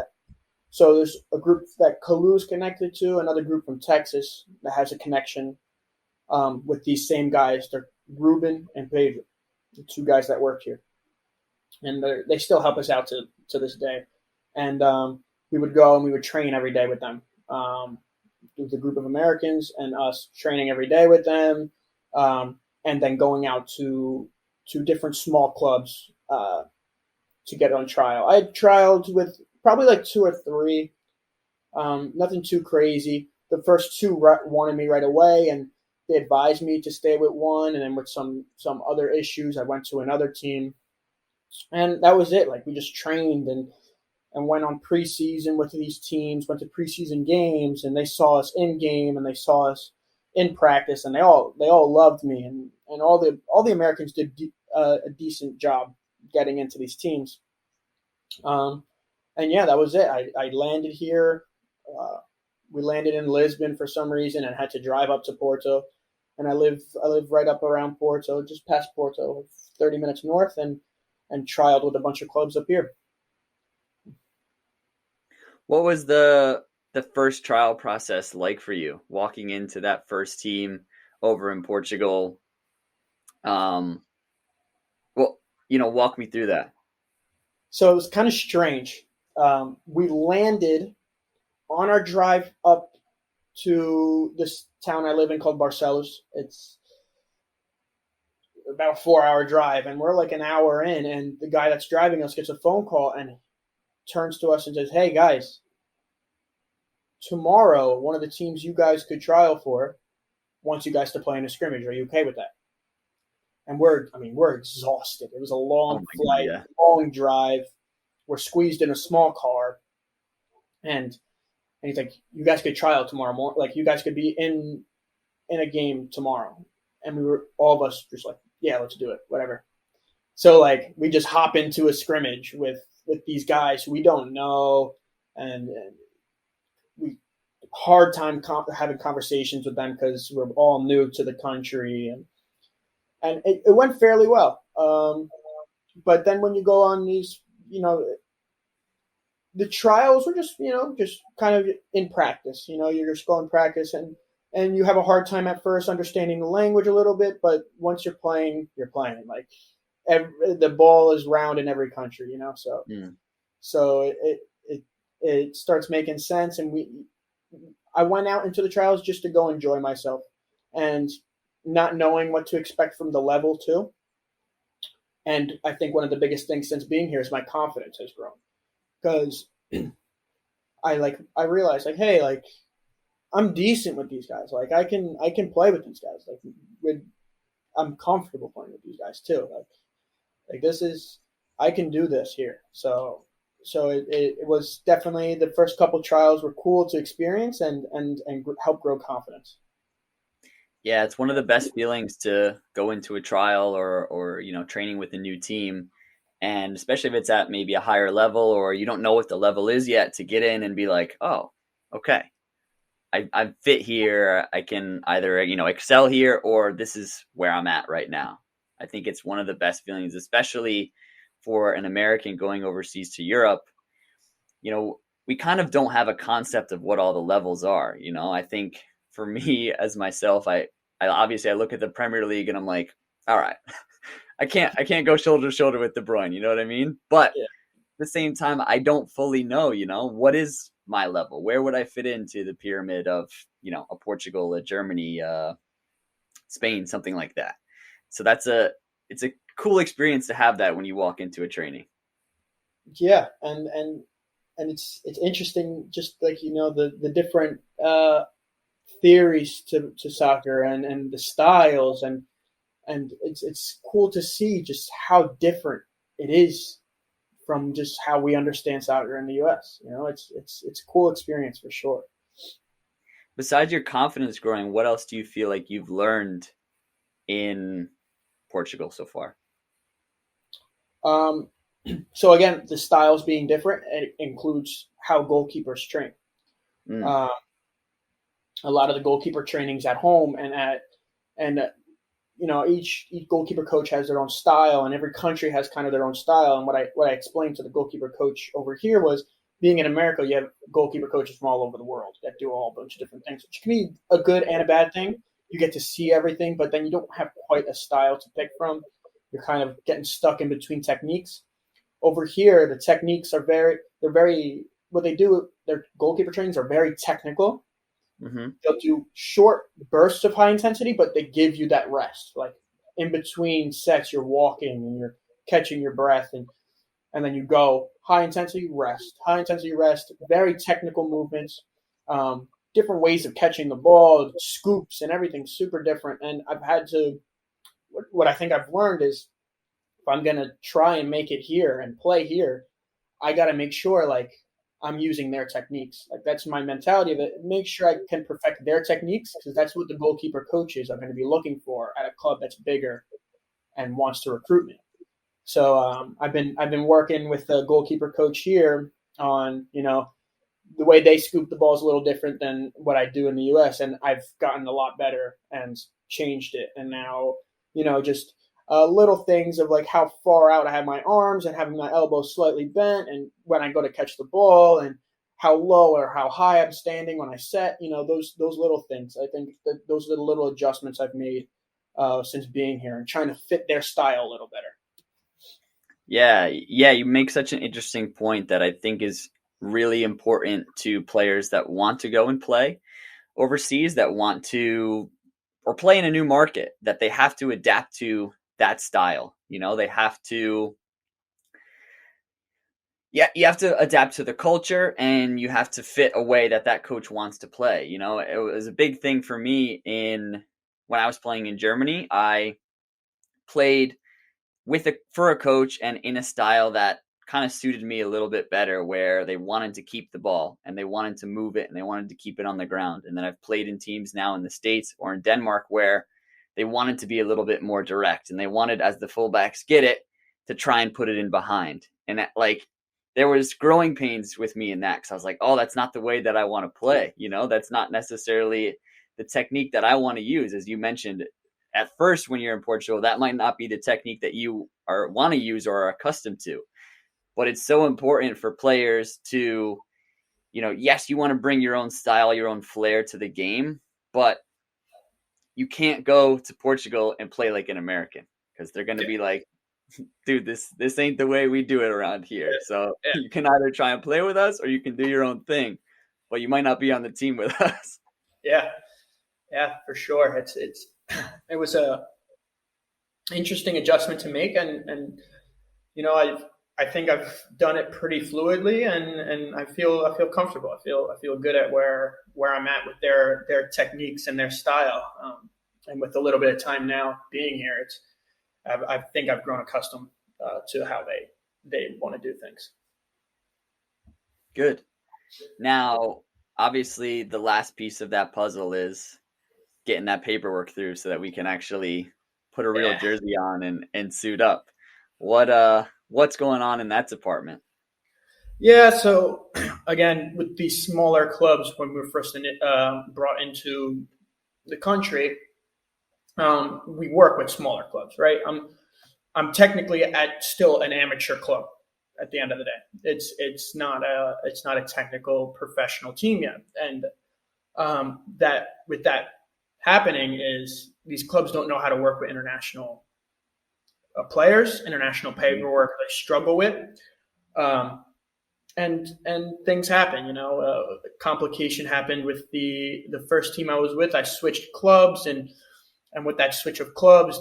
Speaker 2: there's a group that Kalu's connected to, another group from Texas that has a connection with these same guys. They're Ruben and Pedro, the two guys that work here. And they still help us out to this day. And we would go and we would train every day with them. With a group of Americans and us training every day with them, and then going out to different small clubs to get on trial. I had trialed with probably like 2 or 3, nothing too crazy. The first 2 wanted me right away, and they advised me to stay with one, and then with some other issues, I went to another team. And that was it. Like, we just trained and went on preseason with these teams, went to preseason games, and they saw us in game and they saw us in practice, and they all loved me, and all the Americans did a decent job getting into these teams. And yeah, that was it. I landed here. We landed in Lisbon for some reason and had to drive up to Porto, and I live right up around Porto, just past Porto, 30 minutes north, and trialed with a bunch of clubs up here.
Speaker 1: What was the the first trial process like for you, walking into that first team over in Portugal? Well, walk me through that.
Speaker 2: So it was kind of strange. We landed on our drive up to this town I live in called Barcelos. It's about a 4 hour drive, and we're like an hour in, and the guy that's driving us gets a phone call and turns to us and says, "Hey guys, tomorrow one of the teams you guys could trial for wants you guys to play in a scrimmage. Are you okay with that?" And we're exhausted. It was a
Speaker 1: Oh
Speaker 2: long
Speaker 1: my God,
Speaker 2: flight,
Speaker 1: yeah.
Speaker 2: long drive. We're squeezed in a small car, and he's like, "You guys could trial tomorrow morning. Like, you guys could be in a game tomorrow." And we were all of us just like, "Yeah, let's do it, whatever." So like, we just hop into a scrimmage with these guys who we don't know, and we hard time having conversations with them because we're all new to the country, and it went fairly well. But then when you go on these, the trials were just kind of in practice. You're just going practice, and you have a hard time at first understanding the language a little bit, but once you're playing, you're playing. Like the ball is round in every country, so
Speaker 1: Mm.
Speaker 2: so it starts making sense, and I went out into the trials just to go enjoy myself, and not knowing what to expect from the level too. And I think one of the biggest things since being here is my confidence has grown because I realized like, hey, like I'm decent with these guys. Like I can play with these guys. I'm comfortable playing with these guys too. Like this is I can do this here. So it was definitely the first couple trials were cool to experience and help grow confidence.
Speaker 1: Yeah, it's one of the best feelings to go into a trial or training with a new team, and especially if it's at maybe a higher level or you don't know what the level is yet, to get in and be like, oh, okay, I fit here. I can either excel here, or this is where I'm at right now. I think it's one of the best feelings, especially for an American going overseas to Europe. We kind of don't have a concept of what all the levels are. I think for me as myself, I obviously I look at the Premier League and I'm like, all right, I can't go shoulder to shoulder with De Bruyne. You know what I mean? But at
Speaker 2: Yeah.
Speaker 1: the same time, I don't fully know. What is my level? Where would I fit into the pyramid of a Portugal, a Germany, Spain, something like that? So it's a cool experience to have that when you walk into a training.
Speaker 2: Yeah, and it's interesting, just like the different theories to soccer and the styles and it's cool to see just how different it is from just how we understand soccer in the U.S. It's a cool experience for sure.
Speaker 1: Besides your confidence growing, what else do you feel like you've learned in Portugal so far?
Speaker 2: Um, so again, the styles being different, it includes how goalkeepers train.
Speaker 1: Mm,
Speaker 2: Uh, a lot of the goalkeeper trainings at home and each goalkeeper coach has their own style, and every country has kind of their own style. And what I explained to the goalkeeper coach over here was, being in America, you have goalkeeper coaches from all over the world that do all a bunch of different things, which can be a good and a bad thing. You get to see everything, but then you don't have quite a style to pick from. You're kind of getting stuck in between techniques. Over here, the techniques are they're very, what they do, their goalkeeper trainings are very technical.
Speaker 1: hmm
Speaker 2: They'll do short bursts of high intensity, but they give you that rest. Like in between sets, you're walking and you're catching your breath, and then you go high intensity rest, very technical movements, different ways of catching the ball, scoops, and everything super different. And I've had to, what I think I've learned is, if I'm going to try and make it here and play here, I got to make sure like I'm using their techniques. Like that's my mentality of it. Make sure I can perfect their techniques, because that's what the goalkeeper coaches are going to be looking for at a club that's bigger and wants to recruit me. So I've been working with the goalkeeper coach here on the way they scoop the ball is a little different than what I do in the U.S. and I've gotten a lot better and changed it. And now just little things of like how far out I have my arms and having my elbows slightly bent, and when I go to catch the ball, and how low or how high I'm standing when I set. Those little things. I think that those are the little adjustments I've made since being here and trying to fit their style a little better.
Speaker 1: Yeah, you make such an interesting point that I think is really important to players that want to go and play overseas, that want to or play in a new market, that they have to adapt to that style. They have to you have to adapt to the culture, and you have to fit a way that coach wants to play. It was a big thing for me when I was playing in Germany. I played for a coach and in a style that kind of suited me a little bit better, where they wanted to keep the ball and they wanted to move it and they wanted to keep it on the ground. And then I've played in teams now in the States or in Denmark where they wanted to be a little bit more direct, and they wanted, as the fullbacks get it, to try and put it in behind. And there was growing pains with me in that, because I was like, oh, that's not the way that I want to play. That's not necessarily the technique that I want to use. As you mentioned, at first when you're in Portugal, that might not be the technique that you want to use or are accustomed to. But it's so important for players to, yes, you want to bring your own style, your own flair to the game, but you can't go to Portugal and play like an American, because they're going to be like, dude, this ain't the way we do it around here. So you can either try and play with us or you can do your own thing, but you might not be on the team with us.
Speaker 2: Yeah, for sure. It was a interesting adjustment to make, and I think I've done it pretty fluidly, and I feel comfortable. I feel good at where I'm at with their techniques and their style. And with a little bit of time now being here, I think I've grown accustomed to how they want to do things.
Speaker 1: Good. Now, obviously, the last piece of that puzzle is getting that paperwork through so that we can actually put a real jersey on and suit up. What's going on in that department?
Speaker 2: Yeah, so again, with these smaller clubs, when we were first brought into the country, we work with smaller clubs, right? I'm technically still an amateur club at the end of the day. It's not a technical professional team yet, and that with that happening is these clubs don't know how to work with international players, international paperwork. They struggle with, and things happen. Complication happened with the first team I was with. I switched clubs, and with that switch of clubs,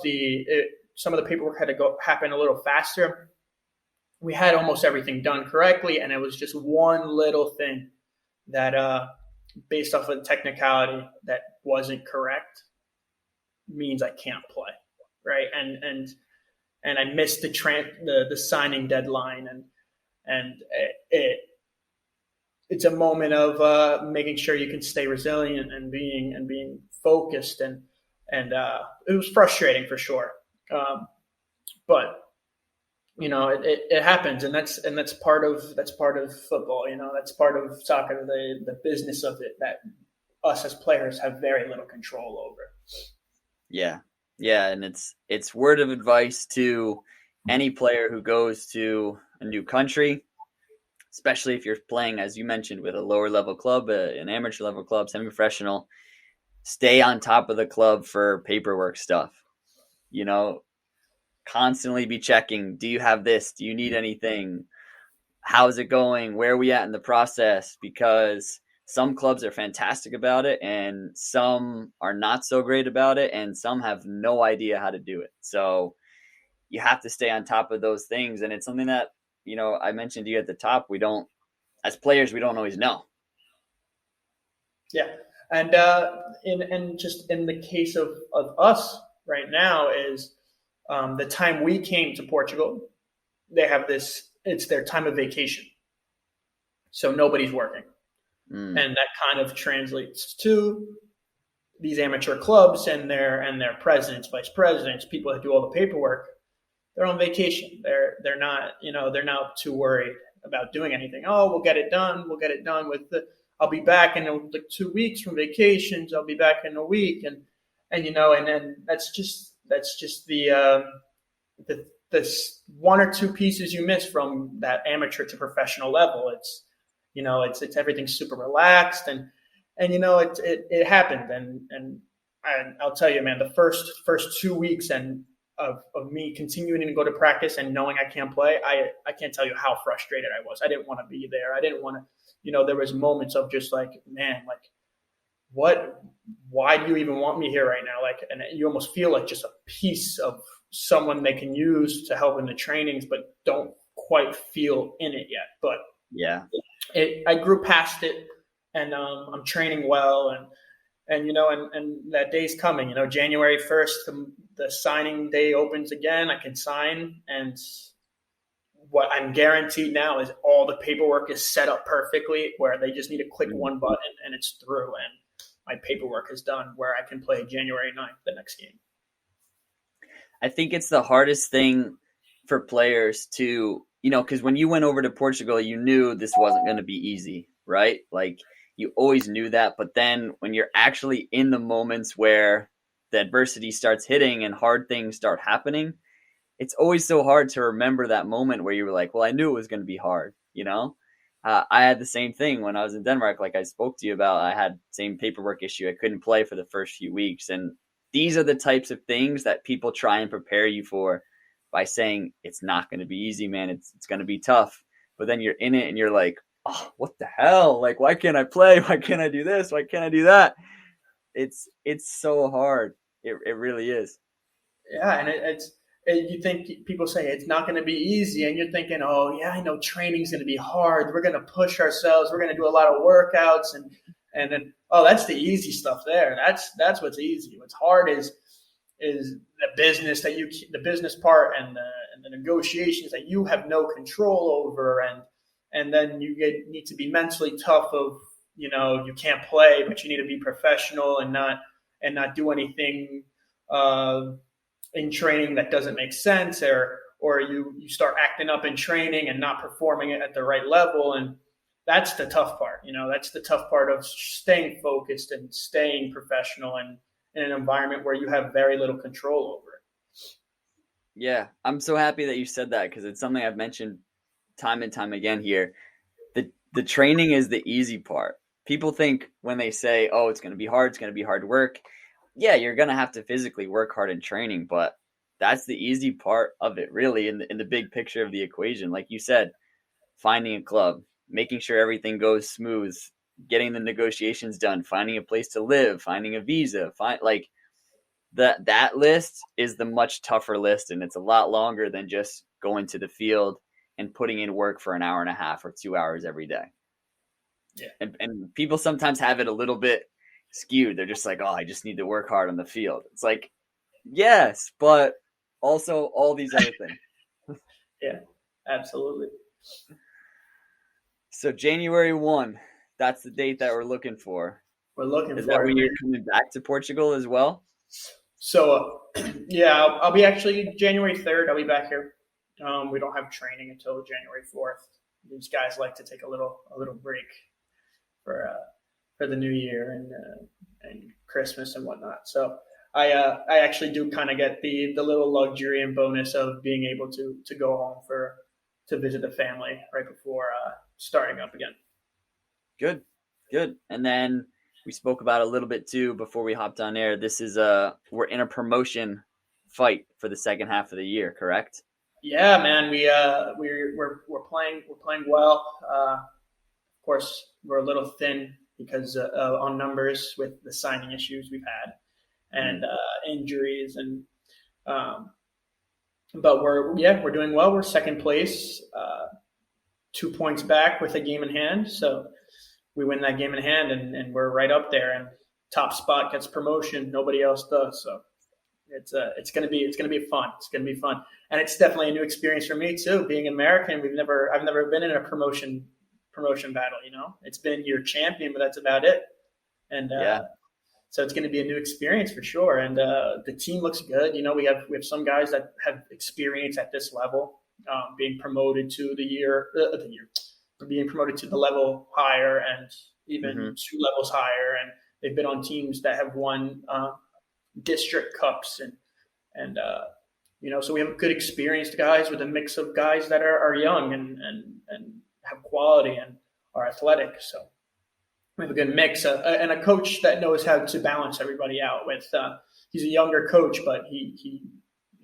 Speaker 2: some of the paperwork had to happen a little faster. We had almost everything done correctly, and it was just one little thing that, based off of technicality, that wasn't correct, means I can't play, right? And I missed the signing deadline, and it's a moment of making sure you can stay resilient and being focused, and it was frustrating for sure, but it happens, and that's part of football. That's part of soccer, the business of it that us as players have very little control over.
Speaker 1: Yeah, and it's word of advice to any player who goes to a new country, especially if you're playing, as you mentioned, with a lower level club, an amateur level club, semi-professional. Stay on top of the club for paperwork stuff. Constantly be checking. Do you have this? Do you need anything? How's it going? Where are we at in the process? Because some clubs are fantastic about it, and some are not so great about it, and some have no idea how to do it. So you have to stay on top of those things, and it's something that, I mentioned to you at the top, as players, we don't always know.
Speaker 2: Yeah. And just in the case of us right now is the time we came to Portugal, they have it's their time of vacation. So nobody's working. And that kind of translates to these amateur clubs and their presidents, vice presidents, people that do all the paperwork. They're on vacation. They're not too worried about doing anything. Oh, we'll get it done. I'll be back in like 2 weeks from vacations. I'll be back in a week, and then that's just the one or two pieces you miss from that amateur to professional level. it's everything's super relaxed, and it happened, and I'll tell you, man, the first 2 weeks of me continuing to go to practice and knowing I can't play, I can't tell you how frustrated I was. I didn't want to be there. I didn't want to, there was moments of just like, man, like why do you even want me here right now? Like, and you almost feel like just a piece of someone they can use to help in the trainings, but don't quite feel in it yet. But
Speaker 1: Yeah.
Speaker 2: I grew past it, and I'm training well, and that day's coming. January 1st, the signing day opens again. I can sign, and what I'm guaranteed now is all the paperwork is set up perfectly, where they just need to click one button and it's through, and my paperwork is done, where I can play January 9th, the next game.
Speaker 1: I think it's the hardest thing for players to, because when you went over to Portugal, you knew this wasn't going to be easy, right? Like, you always knew that. But then when you're actually in the moments where the adversity starts hitting and hard things start happening, it's always so hard to remember that moment where you were like, well, I knew it was going to be hard, I had the same thing when I was in Denmark, like I spoke to you about. I had the same paperwork issue. I couldn't play for the first few weeks. And these are the types of things that people try and prepare you for by saying it's not going to be easy, man. It's going to be tough. But then you're in it and you're like, oh, what the hell? Like, why can't I play? Why can't I do this? Why can't I do that? It's so hard. It really is.
Speaker 2: Yeah, and you think people say it's not going to be easy, and you're thinking, oh yeah, I know training's going to be hard. We're going to push ourselves. We're going to do a lot of workouts, and then that's the easy stuff there. That's what's easy. What's hard is the business part, and the negotiations that you have no control over, and then you need to be mentally tough of, you can't play, but you need to be professional and not do anything in training that doesn't make sense, or you start acting up in training and not performing it at the right level. And that's the tough part. That's the tough part of staying focused and staying professional and in an environment where you have very little control over it.
Speaker 1: Yeah, I'm so happy that you said that, because it's something I've mentioned time and time again here. The training is the easy part. People think when they say, oh, it's going to be hard work. Yeah, you're going to have to physically work hard in training, but that's the easy part of it, really, in the big picture of the equation. Like you said, finding a club, making sure everything goes smooth, getting the negotiations done, finding a place to live, finding a visa, that list is the much tougher list, and it's a lot longer than just going to the field and putting in work for an hour and a half or 2 hours every day.
Speaker 2: Yeah.
Speaker 1: And people sometimes have it a little bit skewed. They're just like, oh, I just need to work hard on the field. It's like, yes, but also all these other things.
Speaker 2: Yeah, absolutely.
Speaker 1: So January 1, that's the date that we're looking for.
Speaker 2: We're looking
Speaker 1: Is
Speaker 2: for
Speaker 1: that
Speaker 2: it.
Speaker 1: when you're coming back to Portugal as well?
Speaker 2: So, yeah, I'll be actually January 3rd. I'll be back here. We don't have training until January 4th. These guys like to take a little break for the new year and Christmas and whatnot. So I actually do kind of get the little luxury and bonus of being able to go home to visit the family right before starting up again.
Speaker 1: Good. And then we spoke about a little bit too before we hopped on air. This is we're in a promotion fight for the second half of the year, correct?
Speaker 2: Yeah, man. We're playing well. Of course, we're a little thin because on numbers with the signing issues we've had and injuries, and but we're doing well. We're second place, 2 points back with a game in hand. So we win that game in hand, and we're right up there. And top spot gets promotion. Nobody else does. So it's gonna be fun. It's gonna be fun, and it's definitely a new experience for me too. Being American, I've never been in a promotion battle. It's been your champion, but that's about it. And so it's going to be a new experience for sure. And the team looks good. We have some guys that have experience at this level, being promoted to being promoted to the level higher, and even 2 levels higher. And they've been on teams that have won district cups, and so we have good experienced guys with a mix of guys that are young and have quality. And are athletic. So we have a good mix and a coach that knows how to balance everybody out. With he's a younger coach, but he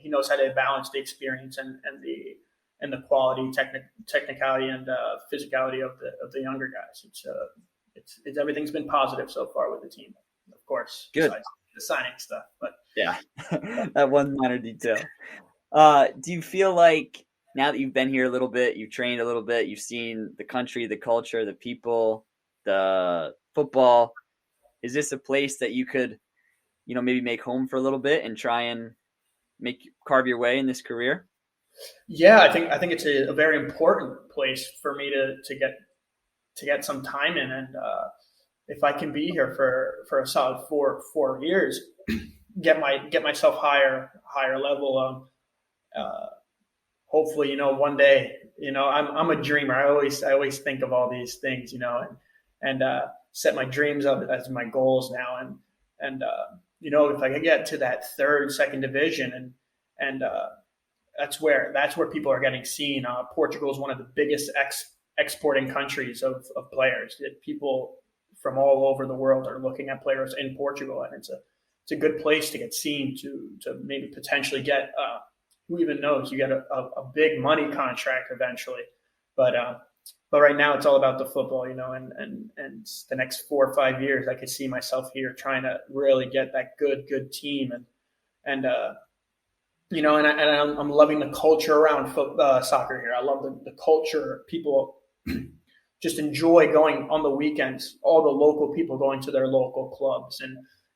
Speaker 2: knows how to balance the experience and the quality, technicality, and physicality of the younger guys. It's everything's been positive so far with the team, of course.
Speaker 1: Good.
Speaker 2: Besides the signing stuff, but
Speaker 1: yeah, that one minor detail. Do you feel like now that you've been here a little bit, you've trained a little bit, you've seen the country, the culture, the people, the football, is this a place that you could, maybe make home for a little bit and try and carve your way in this career?
Speaker 2: Yeah, I think it's a very important place for me to get some time in, and if I can be here for a solid 4 years, get myself higher level. Hopefully, one day, I'm a dreamer. I always think of all these things, and set my dreams up as my goals now, and if I can get to that second division, and that's where people are getting seen. Portugal is one of the biggest exporting countries of players. People from all over the world are looking at players in Portugal, and it's a good place to get seen, to maybe potentially get who even knows, you get a big money contract eventually. But right now it's all about the football, and the next 4 or 5 years I could see myself here trying to really get that good team, and I'm loving the culture around soccer here. I love the culture. People just enjoy going on the weekends. All the local people going to their local clubs,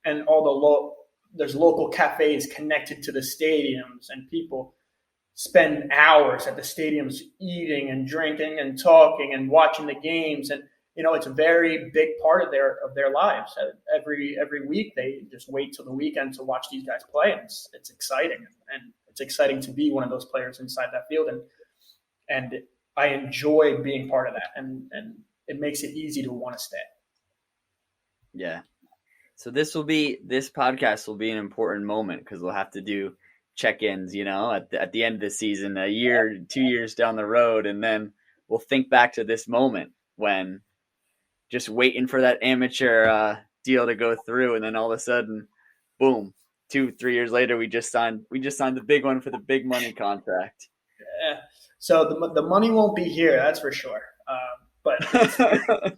Speaker 2: and all there's local cafes connected to the stadiums, and people spend hours at the stadiums eating and drinking and talking and watching the games. And it's a very big part of their lives. Every week they just wait till the weekend to watch these guys play, and it's exciting, and it's exciting to be one of those players inside that field, and I enjoy being part of that, and it makes it easy to want to stay.
Speaker 1: Yeah. So this podcast will be an important moment, because we'll have to do check-ins, at the end of the season, a year, 2 years down the road, and then we'll think back to this moment when just waiting for that amateur deal to go through, and then all of a sudden, boom, 2-3 years later, we just signed the big one for the big money contract.
Speaker 2: Yeah. So the money won't be here, that's for sure. But the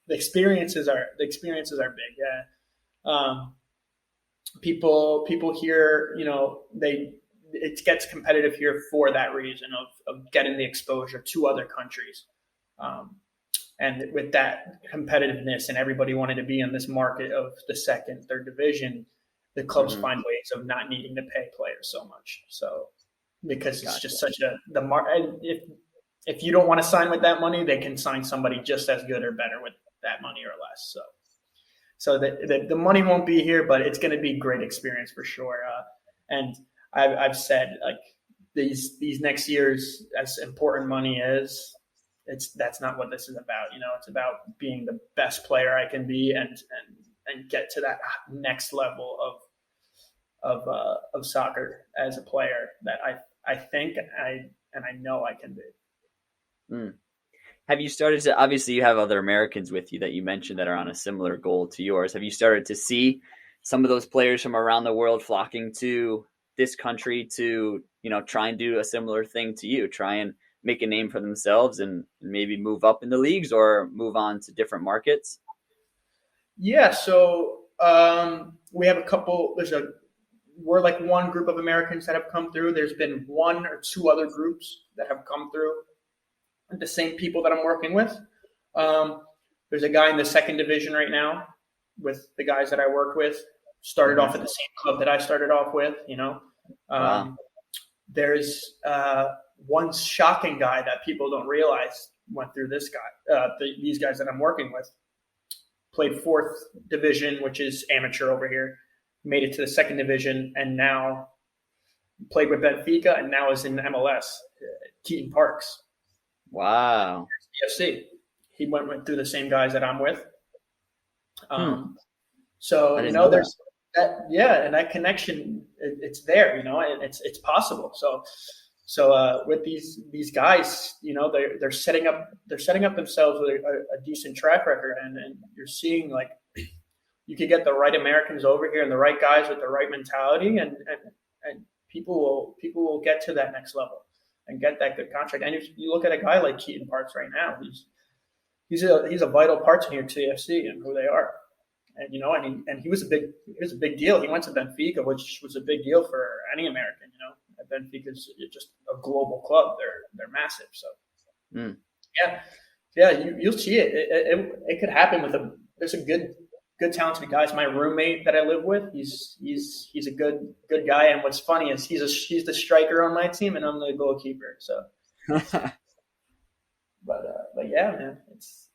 Speaker 2: experiences are big. Yeah. People here, it gets competitive here for that reason of getting the exposure to other countries. And with that competitiveness and everybody wanting to be in this market of the second, third division, the clubs find ways of not needing to pay players so much. So because it's just such if you don't want to sign with that money, they can sign somebody just as good or better with that money or less. So the money won't be here, but it's going to be a great experience for sure. And I've said, like, these next years, as important money is, that's not what this is about. It's about being the best player I can be and get to that next level of soccer as a player that I think and I know I can be.
Speaker 1: Mm. Have you started to, obviously you have other Americans with you that you mentioned that are on a similar goal to yours. Have you started to see some of those players from around the world flocking to this country to, try and do a similar thing to you, try and make a name for themselves and maybe move up in the leagues or move on to different markets?
Speaker 2: Yeah. So we have a couple, we're like one group of Americans that have come through. There's been 1 or 2 other groups that have come through. The same people that I'm working with. There's a guy in the second division right now with the guys that I work with. Started off at the same club that I started off with.
Speaker 1: Wow.
Speaker 2: There's one shocking guy that people don't realize went through this guy. These guys that I'm working with played 4th division, which is amateur over here. Made it to the second division, and now played with Benfica, and now is in MLS, Keaton Parks.
Speaker 1: Wow.
Speaker 2: CFC. He went through the same guys that I'm with. So, there's that, and that connection, it's there, and it's possible. So with these guys, they're setting up themselves with a decent track record, and you're seeing like you could get the right Americans over here and the right guys with the right mentality, and people will get to that next level and get that good contract. And if you look at a guy like Keaton Parks right now, he's a vital part to New York City FC and who they are. And he was a big deal. He went to Benfica, which was a big deal for any American. Benfica is just a global club. They're massive. So you'll see it. It could happen there's a good talented guys. My roommate that I live with, he's a good guy. And what's funny is he's the striker on my team, and I'm the goalkeeper. So, but yeah, man,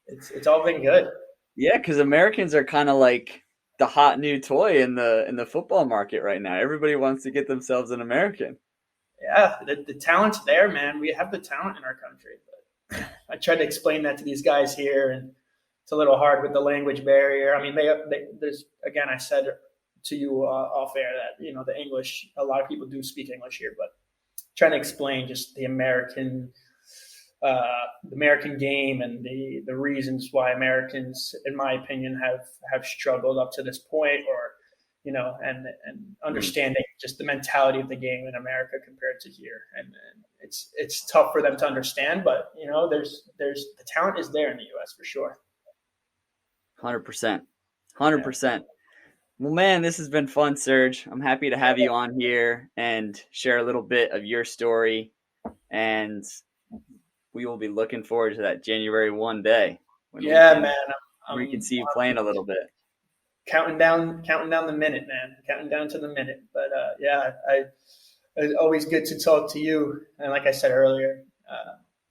Speaker 2: it's all been good.
Speaker 1: Yeah, because Americans are kind of like the hot new toy in the football market right now. Everybody wants to get themselves an American.
Speaker 2: Yeah, the talent's there, man. We have the talent in our country. But I tried to explain that to these guys here, and it's a little hard with the language barrier. I mean, there's again, I said to you off air that the English. A lot of people do speak English here, but trying to explain just the American game and the reasons why Americans, in my opinion, have struggled up to this point, or and understanding just the mentality of the game in America compared to here, and it's tough for them to understand. But there's the talent is there in the U.S. for sure.
Speaker 1: 100%. Well, man, this has been fun, Serge. I'm happy to have you on here and share a little bit of your story, and we will be looking forward to that January 1 day.
Speaker 2: Man.
Speaker 1: We can see you playing a little bit.
Speaker 2: Counting down the minute, man. Counting down to the minute. But it's always good to talk to you. And like I said earlier,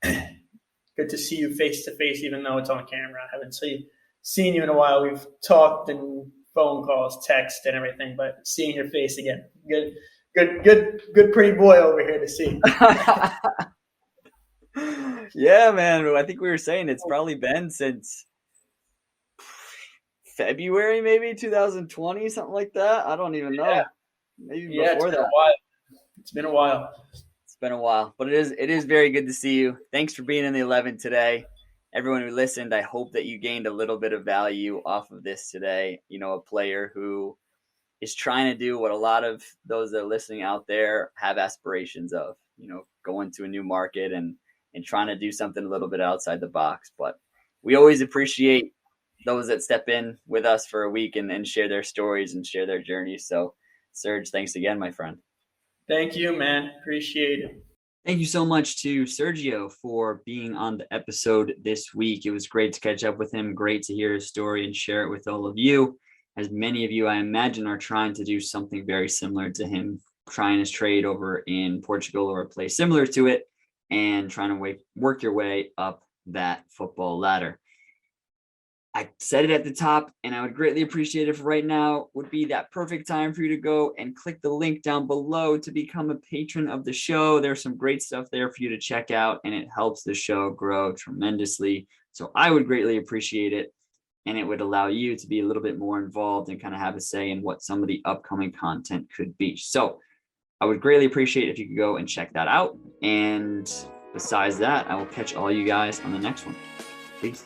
Speaker 2: good to see you face to face, even though it's on camera. I haven't seen you in a while. We've talked and phone calls, text, and everything, but seeing your face again, good, pretty boy over here to see.
Speaker 1: Yeah, man. I think we were saying it's probably been since February, maybe 2020, something like that. I don't even know.
Speaker 2: Yeah.
Speaker 1: Maybe before that.
Speaker 2: It's been a while.
Speaker 1: It's been a while, but it is very good to see you. Thanks for being in the 11 today. Everyone who listened, I hope that you gained a little bit of value off of this today. A player who is trying to do what a lot of those that are listening out there have aspirations of, go into a new market and trying to do something a little bit outside the box. But we always appreciate those that step in with us for a week and share their stories and share their journeys. So, Serge, thanks again, my friend.
Speaker 2: Thank you, man. Appreciate it.
Speaker 1: Thank you so much to Sergio for being on the episode this week. It was great to catch up with him. Great to hear his story and share it with all of you. As many of you, I imagine, are trying to do something very similar to him, trying his trade over in Portugal or a place similar to it, and trying to work your way up that football ladder. I said it at the top, and I would greatly appreciate if right now would be that perfect time for you to go and click the link down below to become a patron of the show. There's some great stuff there for you to check out, and it helps the show grow tremendously. So I would greatly appreciate it, and it would allow you to be a little bit more involved and kind of have a say in what some of the upcoming content could be. So I would greatly appreciate if you could go and check that out. And besides that, I will catch all you guys on the next one. Peace.